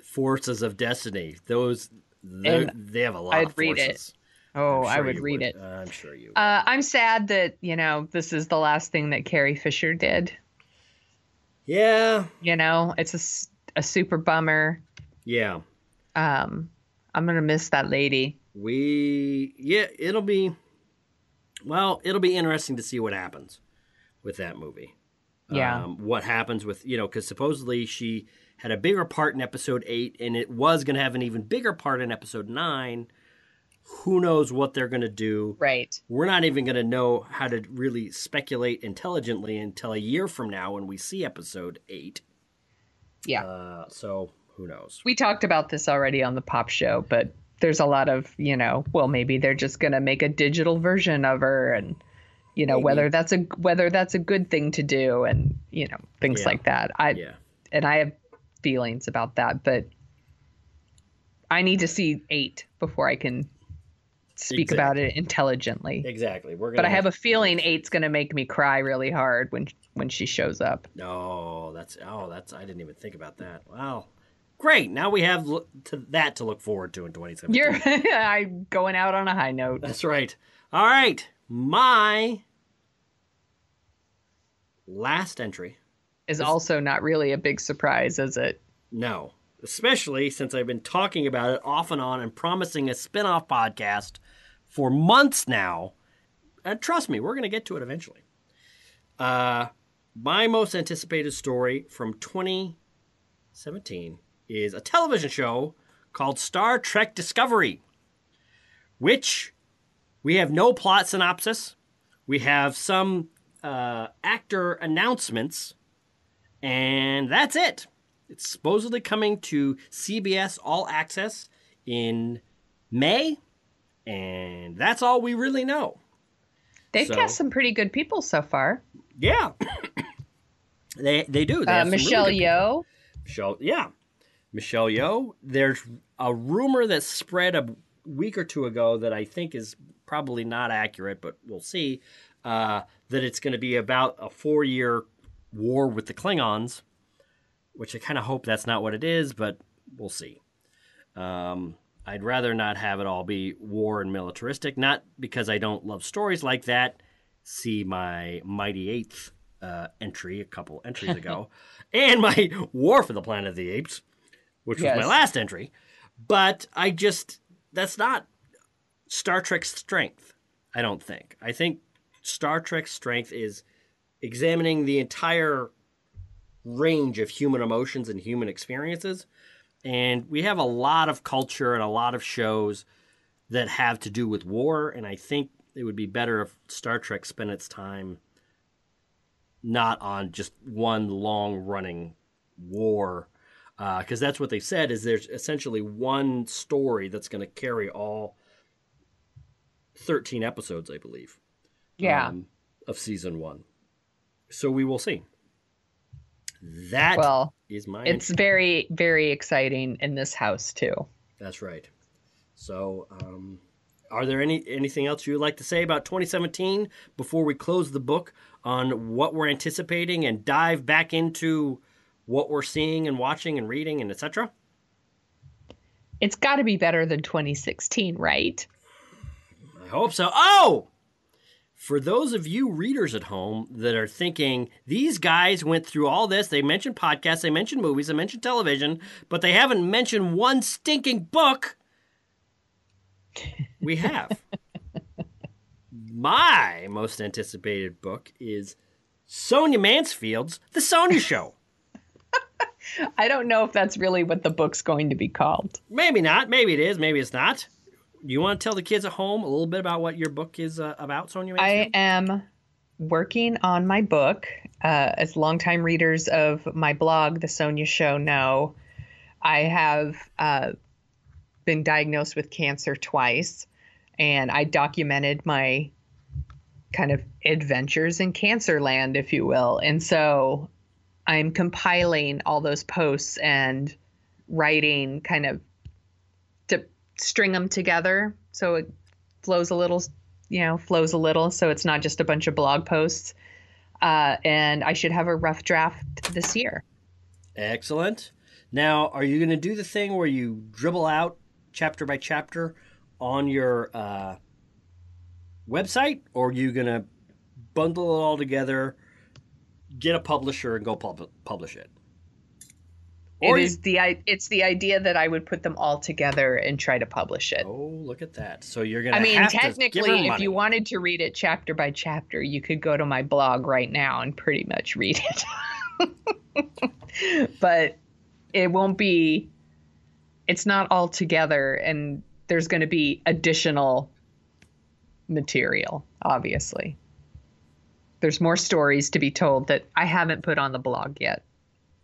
[SPEAKER 1] Forces of Destiny. They have a lot
[SPEAKER 2] I'd
[SPEAKER 1] of
[SPEAKER 2] read
[SPEAKER 1] forces.
[SPEAKER 2] it. Oh,
[SPEAKER 1] I'm
[SPEAKER 2] I
[SPEAKER 1] sure
[SPEAKER 2] would
[SPEAKER 1] you
[SPEAKER 2] read it.
[SPEAKER 1] I'm sure you would.
[SPEAKER 2] I'm sad that, this is the last thing that Carrie Fisher did.
[SPEAKER 1] Yeah.
[SPEAKER 2] It's a super bummer.
[SPEAKER 1] Yeah.
[SPEAKER 2] I'm going to miss that lady.
[SPEAKER 1] It'll be interesting to see what happens with that movie.
[SPEAKER 2] Yeah.
[SPEAKER 1] What happens with, because supposedly she had a bigger part in episode 8 and it was going to have an even bigger part in episode 9. Who knows what they're going to do?
[SPEAKER 2] Right.
[SPEAKER 1] We're not even going to know how to really speculate intelligently until a year from now when we see episode 8.
[SPEAKER 2] Yeah.
[SPEAKER 1] So who knows?
[SPEAKER 2] We talked about this already on the Pop Show, but there's a lot of, maybe they're just going to make a digital version of her and, whether that's a good thing to do and, things like that. And I have feelings about that, but I need to see 8 before I can speak about it intelligently.
[SPEAKER 1] Exactly.
[SPEAKER 2] But I have a feeling 8's going to make me cry really hard when she shows up.
[SPEAKER 1] No, that's I didn't even think about that. Wow. Great. Now we have that to look forward to in 2017.
[SPEAKER 2] I'm going out on a high note.
[SPEAKER 1] That's right. All right. My last entry
[SPEAKER 2] is also not really a big surprise, is it?
[SPEAKER 1] No. Especially since I've been talking about it off and on and promising a spin-off podcast for months now. And trust me, we're going to get to it eventually. My most anticipated story from 2017 is a television show called Star Trek Discovery, which we have no plot synopsis. We have some actor announcements, and that's it. It's supposedly coming to CBS All Access in May, and that's all we really know.
[SPEAKER 2] They've cast some pretty good people so far.
[SPEAKER 1] Yeah. they do. They have
[SPEAKER 2] Michelle Yeoh.
[SPEAKER 1] Michelle Yeoh. There's a rumor that spread a week or two ago that I think is probably not accurate, but we'll see, that it's going to be about a 4-year war with the Klingons, which I kind of hope that's not what it is, but we'll see. I'd rather not have it all be war and militaristic, not because I don't love stories like that. See my Mighty Eighth entry a couple entries ago, and my War for the Planet of the Apes, which was my last entry. But that's not Star Trek's strength, I don't think. I think Star Trek's strength is examining the entire range of human emotions and human experiences. And we have a lot of culture and a lot of shows that have to do with war. And I think it would be better if Star Trek spent its time not on just one long-running war. Because that's what they said, is there's essentially one story that's going to carry all 13 episodes, I believe.
[SPEAKER 2] Yeah.
[SPEAKER 1] Of season 1. So we will see. That is my
[SPEAKER 2] It's
[SPEAKER 1] entry.
[SPEAKER 2] very, very exciting in this house, too.
[SPEAKER 1] That's right. So, are there anything else you would like to say about 2017 before we close the book on what we're anticipating and dive back into what we're seeing and watching and reading and etc.?
[SPEAKER 2] It's got to be better than 2016, right?
[SPEAKER 1] I hope so. Oh! For those of you readers at home that are thinking, these guys went through all this, they mentioned podcasts, they mentioned movies, they mentioned television, but they haven't mentioned one stinking book. We have. My most anticipated book is Sonia Mansfield's The Sonia Show.
[SPEAKER 2] I don't know if that's really what the book's going to be called.
[SPEAKER 1] Maybe not. Maybe it is. Maybe it's not. Do you want to tell the kids at home a little bit about what your book is about, Sonia Mansfield?
[SPEAKER 2] I am working on my book. As longtime readers of my blog, The Sonia Show, know, I have been diagnosed with cancer twice, and I documented my kind of adventures in cancer land, if you will. And so I'm compiling all those posts and writing kind of to string them together so it flows a little, so it's not just a bunch of blog posts. And I should have a rough draft this year.
[SPEAKER 1] Excellent. Now, are you going to do the thing where you dribble out chapter by chapter on your website, or are you going to bundle it all together, get a publisher, and go publish it? Or
[SPEAKER 2] it's the idea that I would put them all together and try to publish it.
[SPEAKER 1] Oh, look at that. So you're going to have to give her
[SPEAKER 2] technically,
[SPEAKER 1] money.
[SPEAKER 2] if you wanted to read it chapter by chapter, you could go to my blog right now and pretty much read it. But it won't be, it's not all together, and there's going to be additional material, obviously. There's more stories to be told that I haven't put on the blog yet.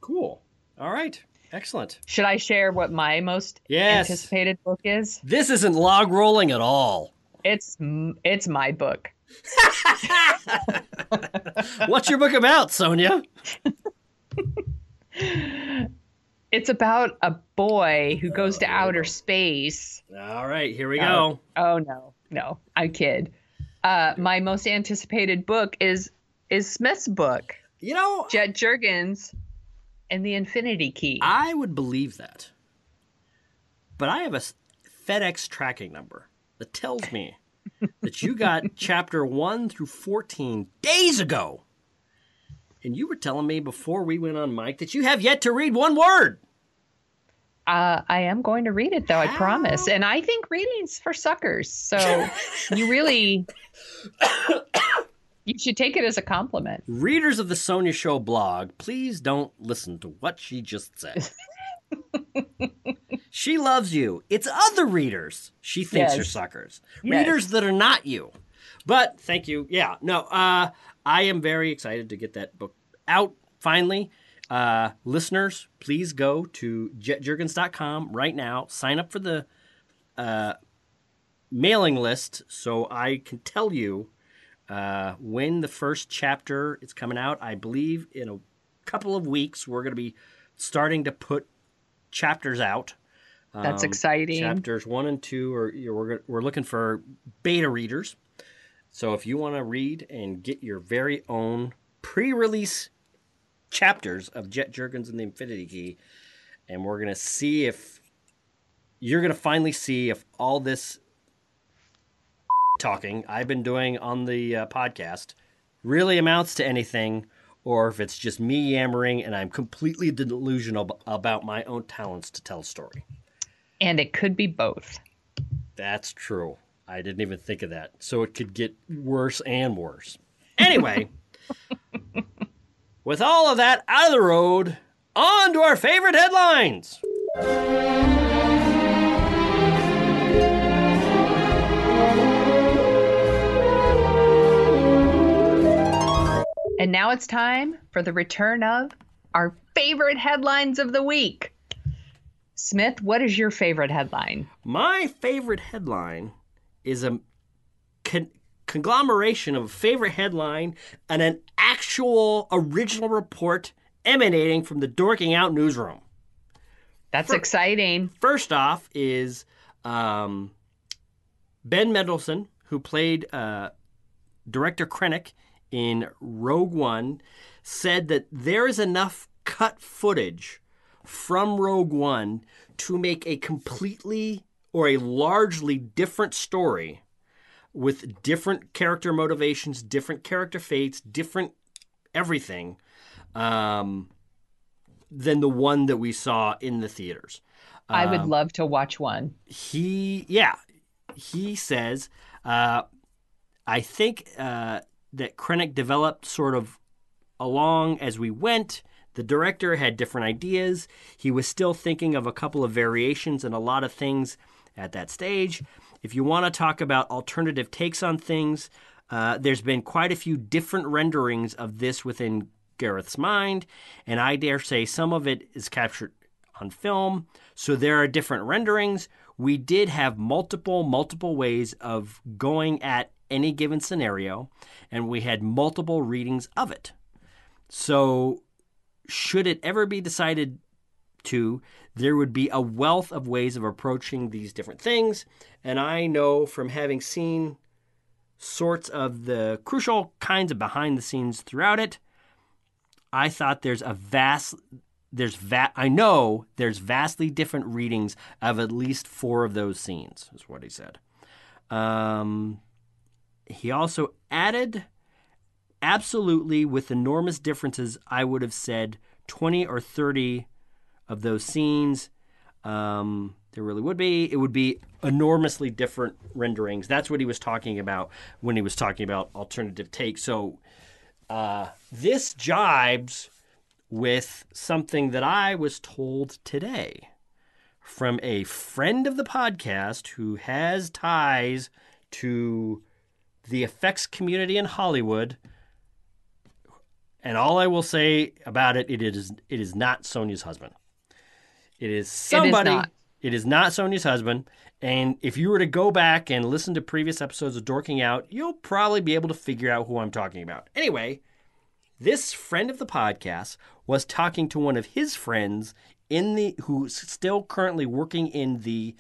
[SPEAKER 1] Cool. All right. Excellent.
[SPEAKER 2] Should I share what my most anticipated book is?
[SPEAKER 1] This isn't log rolling at all.
[SPEAKER 2] It's my book.
[SPEAKER 1] What's your book about, Sonia?
[SPEAKER 2] It's about a boy who goes to outer space.
[SPEAKER 1] All right, here we go.
[SPEAKER 2] Oh, no, I kid. My most anticipated book is Smith's book.
[SPEAKER 1] You know,
[SPEAKER 2] Jet Jurgens and the Infinity Key.
[SPEAKER 1] I would believe that. But I have a FedEx tracking number that tells me that you got chapter 1 through 14 days ago. And you were telling me before we went on mic that you have yet to read one word.
[SPEAKER 2] I am going to read it, though, I promise. And I think reading's for suckers. So you should take it as a compliment.
[SPEAKER 1] Readers of the Sonia Show blog, please don't listen to what she just said. She loves you. It's other readers she thinks are suckers. Readers that are not you. But thank you. Yeah, no, I am very excited to get that book out finally. Listeners, please go to jetjurgens.com right now. Sign up for the mailing list so I can tell you when the first chapter is coming out. I believe in a couple of weeks we're going to be starting to put chapters out.
[SPEAKER 2] That's exciting.
[SPEAKER 1] Chapters 1 and 2 we're looking for beta readers. So if you want to read and get your very own pre-release chapters of Jet Jurgens and the Infinity Key, and we're going to see if you're going to finally see if all this talking I've been doing on the podcast really amounts to anything, or if it's just me yammering and I'm completely delusional about my own talents to tell a story.
[SPEAKER 2] And it could be both.
[SPEAKER 1] That's true. I didn't even think of that. So it could get worse and worse. Anyway, with all of that out of the road, on to our favorite headlines.
[SPEAKER 2] And now it's time for the return of our favorite headlines of the week. Smith, what is your favorite headline?
[SPEAKER 1] My favorite headline is a conglomeration of a favorite headline and an actual original report emanating from the Dorking Out newsroom.
[SPEAKER 2] That's exciting.
[SPEAKER 1] First off is Ben Mendelsohn, who played Director Krennic in Rogue One, said that there is enough cut footage from Rogue One to make a completely or a largely different story with different character motivations, different character fates, different everything than the one that we saw in the theaters.
[SPEAKER 2] I would love to watch one.
[SPEAKER 1] He says, I think that Krennic developed sort of along as we went. The director had different ideas. He was still thinking of a couple of variations and a lot of things at that stage. If you want to talk about alternative takes on things, there's been quite a few different renderings of this within Gareth's mind, and I dare say some of it is captured on film. So there are different renderings. We did have multiple ways of going at any given scenario, and we had multiple readings of it. So should it ever be decided to, there would be a wealth of ways of approaching these different things. And I know from having seen sorts of the crucial kinds of behind the scenes throughout it, I thought there's a vast I know there's vastly different readings of at least 4 of those scenes, is what he said. He also added, absolutely, with enormous differences, I would have said 20 or 30 of those scenes. There really would be. It would be enormously different renderings. That's what he was talking about when he was talking about alternative takes. So this jibes with something that I was told today from a friend of the podcast who has ties to the effects community in Hollywood. And all I will say about it, it is not Sonia's husband. It is somebody. It is not Sonia's husband. And if you were to go back and listen to previous episodes of Dorking Out, you'll probably be able to figure out who I'm talking about. Anyway, this friend of the podcast was talking to one of his friends who's still currently working in the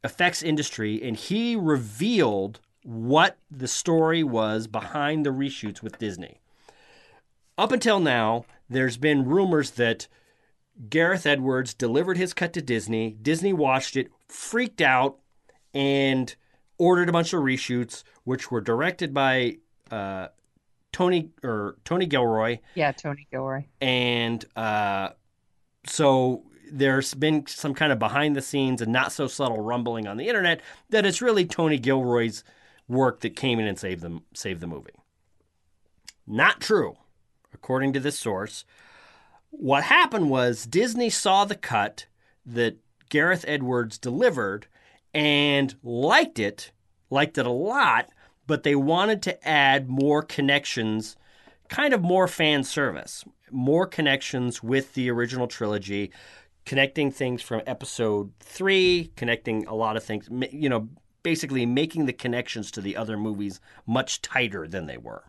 [SPEAKER 1] effects industry, and he revealed what the story was behind the reshoots with Disney. Up until now, there's been rumors that Gareth Edwards delivered his cut to Disney. Disney watched it, freaked out, and ordered a bunch of reshoots, which were directed by Tony Gilroy.
[SPEAKER 2] Yeah, Tony Gilroy.
[SPEAKER 1] And so there's been some kind of behind the scenes and not so subtle rumbling on the internet that it's really Tony Gilroy's work that came in and saved the movie. Not true, according to this source. What happened was Disney saw the cut that Gareth Edwards delivered and liked it a lot, but they wanted to add more connections, kind of more fan service, more connections with the original trilogy, connecting things from episode 3, connecting a lot of things, basically making the connections to the other movies much tighter than they were.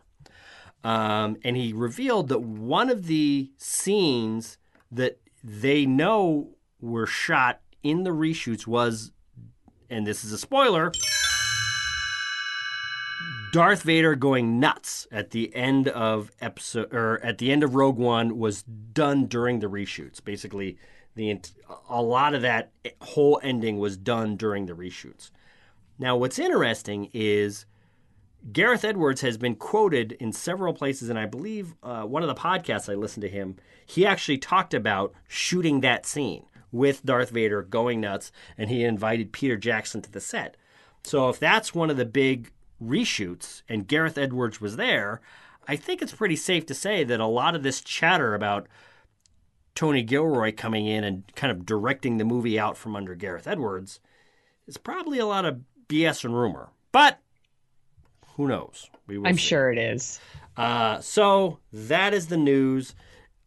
[SPEAKER 1] And he revealed that one of the scenes that they know were shot in the reshoots was, and this is a spoiler, Darth Vader going nuts at the end of Rogue One was done during the reshoots. Basically, a lot of that whole ending was done during the reshoots. Now, what's interesting is Gareth Edwards has been quoted in several places, and I believe one of the podcasts I listened to him, he actually talked about shooting that scene with Darth Vader going nuts, and he invited Peter Jackson to the set. So if that's one of the big reshoots and Gareth Edwards was there, I think it's pretty safe to say that a lot of this chatter about Tony Gilroy coming in and kind of directing the movie out from under Gareth Edwards is probably a lot of BS and rumor. But who knows?
[SPEAKER 2] I'm sure it is.
[SPEAKER 1] So that is the news.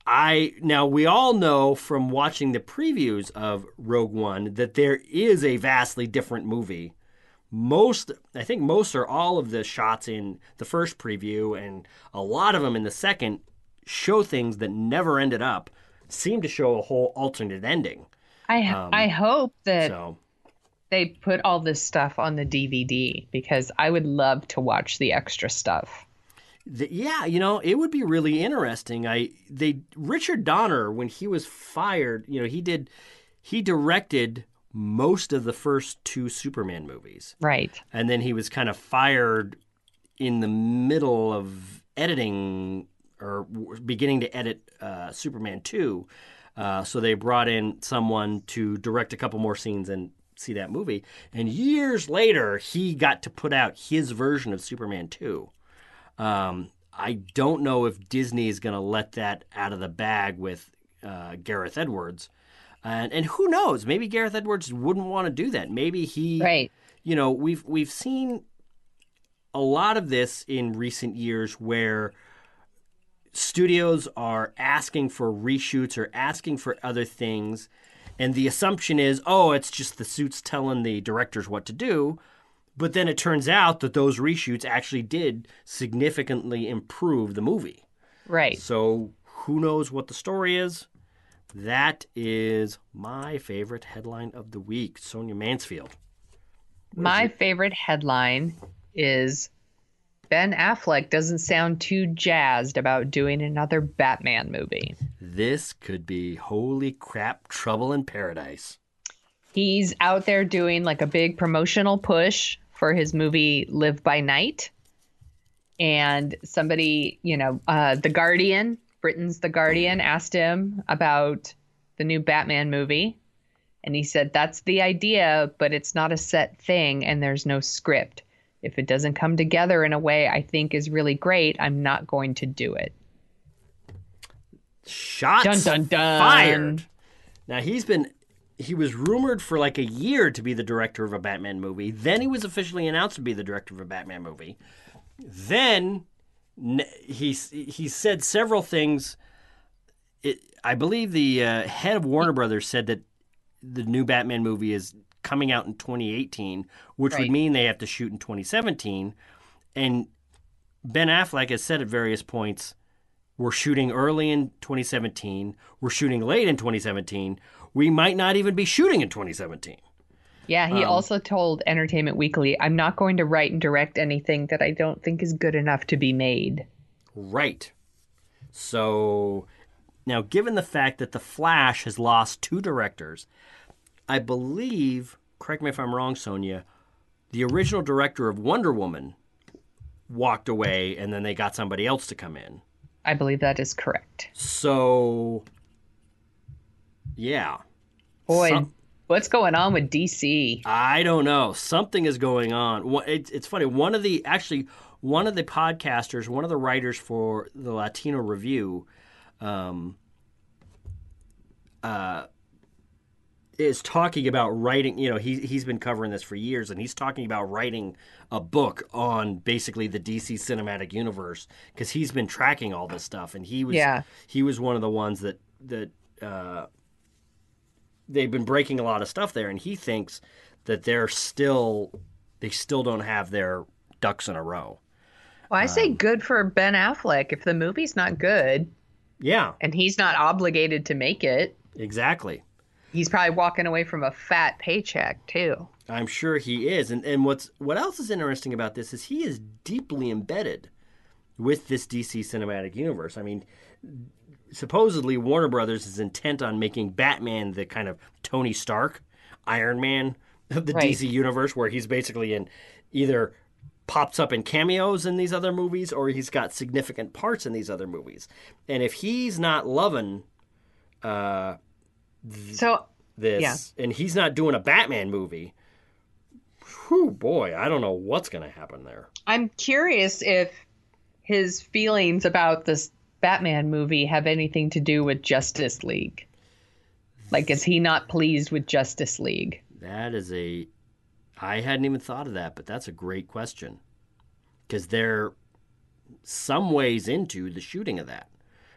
[SPEAKER 1] Now we all know from watching the previews of Rogue One that there is a vastly different movie. I think most or all of the shots in the first preview and a lot of them in the second show things that never ended up, seem to show a whole alternate ending.
[SPEAKER 2] I hope that they put all this stuff on the DVD because I would love to watch the extra stuff.
[SPEAKER 1] It would be really interesting. Richard Donner, when he was fired, he directed most of the first 2 Superman movies.
[SPEAKER 2] Right.
[SPEAKER 1] And then he was kind of fired in the middle of editing or beginning to edit Superman 2. So they brought in someone to direct a couple more scenes and see that movie. And years later, he got to put out his version of Superman 2. I don't know if Disney is going to let that out of the bag with Gareth Edwards. And who knows? Maybe Gareth Edwards wouldn't want to do that. Maybe he,
[SPEAKER 2] right.
[SPEAKER 1] We've seen a lot of this in recent years where studios are asking for reshoots or asking for other things, and the assumption is, it's just the suits telling the directors what to do. But then it turns out that those reshoots actually did significantly improve the movie.
[SPEAKER 2] Right.
[SPEAKER 1] So who knows what the story is? That is my favorite headline of the week. Sonia Mansfield.
[SPEAKER 2] My favorite headline is Ben Affleck doesn't sound too jazzed about doing another Batman movie.
[SPEAKER 1] This could be holy crap trouble in paradise.
[SPEAKER 2] He's out there doing like a big promotional push for his movie Live by Night. And somebody, The Guardian, Britain's The Guardian, asked him about the new Batman movie. And he said, that's the idea, but it's not a set thing and there's no script. If it doesn't come together in a way I think is really great, I'm not going to do it.
[SPEAKER 1] Shots
[SPEAKER 2] dun, dun, dun.
[SPEAKER 1] fired. Now, he was rumored for like a year to be the director of a Batman movie. Then he was officially announced to be the director of a Batman movie. Then he said several things. I believe the head of Warner Brothers said that the new Batman movie is coming out in 2018, which would mean they have to shoot in 2017. And Ben Affleck has said at various points, we're shooting early in 2017. We're shooting late in 2017. We might not even be shooting in 2017.
[SPEAKER 2] Yeah, he also told Entertainment Weekly, I'm not going to write and direct anything that I don't think is good enough to be made.
[SPEAKER 1] Right. So now, given the fact that The Flash has lost 2 directors, I believe, correct me if I'm wrong, Sonia, the original director of Wonder Woman walked away and then they got somebody else to come in.
[SPEAKER 2] I believe that is correct.
[SPEAKER 1] So, yeah.
[SPEAKER 2] Boy, what's going on with DC?
[SPEAKER 1] I don't know. Something is going on. It's funny. One of the podcasters, one of the writers for the Latino Review, is talking about writing. He's been covering this for years, and he's talking about writing a book on basically the DC cinematic universe because he's been tracking all this stuff, and he was one of the ones that they've been breaking a lot of stuff there, and he thinks that they still don't have their ducks in a row.
[SPEAKER 2] Well, I say good for Ben Affleck. If the movie's not good, and he's not obligated to make it,
[SPEAKER 1] exactly.
[SPEAKER 2] He's probably walking away from a fat paycheck too.
[SPEAKER 1] I'm sure he is. And what else is interesting about this is he is deeply embedded with this DC cinematic universe. I mean, supposedly Warner Brothers is intent on making Batman the kind of Tony Stark, Iron Man of the DC universe, where he's basically either pops up in cameos in these other movies or he's got significant parts in these other movies. And if he's not loving and he's not doing a Batman movie, whew, boy, I don't know what's going to happen there.
[SPEAKER 2] I'm curious if his feelings about this Batman movie have anything to do with Justice League. Like, is he not pleased with Justice League?
[SPEAKER 1] I hadn't even thought of that, but that's a great question. Because they're some ways into the shooting of that.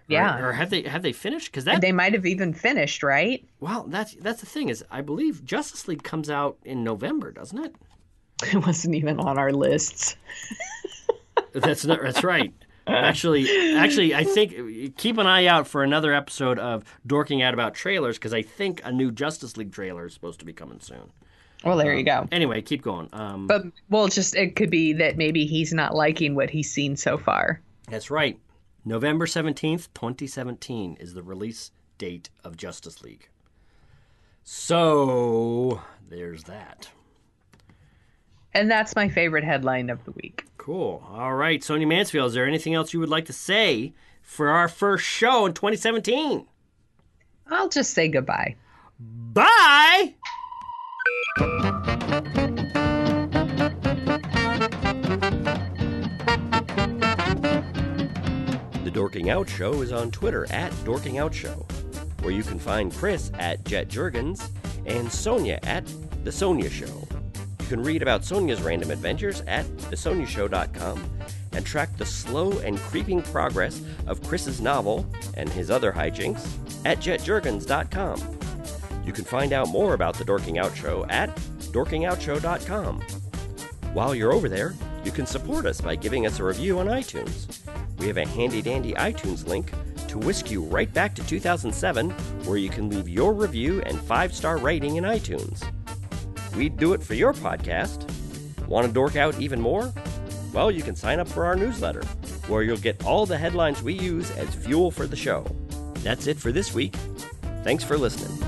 [SPEAKER 2] Yeah.
[SPEAKER 1] Right? Or have they finished? Because
[SPEAKER 2] they might have even finished, right?
[SPEAKER 1] Well, that's the thing is, I believe Justice League comes out in November, doesn't it?
[SPEAKER 2] It wasn't even on our lists.
[SPEAKER 1] That's right. Actually, I think keep an eye out for another episode of Dorking Out About Trailers because I think a new Justice League trailer is supposed to be coming soon.
[SPEAKER 2] Well, there you go.
[SPEAKER 1] Anyway, keep going.
[SPEAKER 2] It could be that maybe he's not liking what he's seen so far.
[SPEAKER 1] That's right. November 17th, 2017 is the release date of Justice League. So, there's that.
[SPEAKER 2] And that's my favorite headline of the week.
[SPEAKER 1] Cool. All right, Sonia Mansfield, is there anything else you would like to say for our first show in 2017?
[SPEAKER 2] I'll just say goodbye.
[SPEAKER 1] Bye!
[SPEAKER 5] The Dorking Out Show is on Twitter at Dorking Out Show, where you can find Chris at Jet Jurgens and Sonia at The Sonia Show. You can read about Sonia's random adventures at thesoniashow.com and track the slow and creeping progress of Chris's novel and his other hijinks at jetjurgens.com. You can find out more about The Dorking Out Show at dorkingoutshow.com. While you're over there, you can support us by giving us a review on iTunes. We have a handy-dandy iTunes link to whisk you right back to 2007, where you can leave your review and 5-star rating in iTunes. We'd do it for your podcast. Want to dork out even more? Well, you can sign up for our newsletter, where you'll get all the headlines we use as fuel for the show. That's it for this week. Thanks for listening.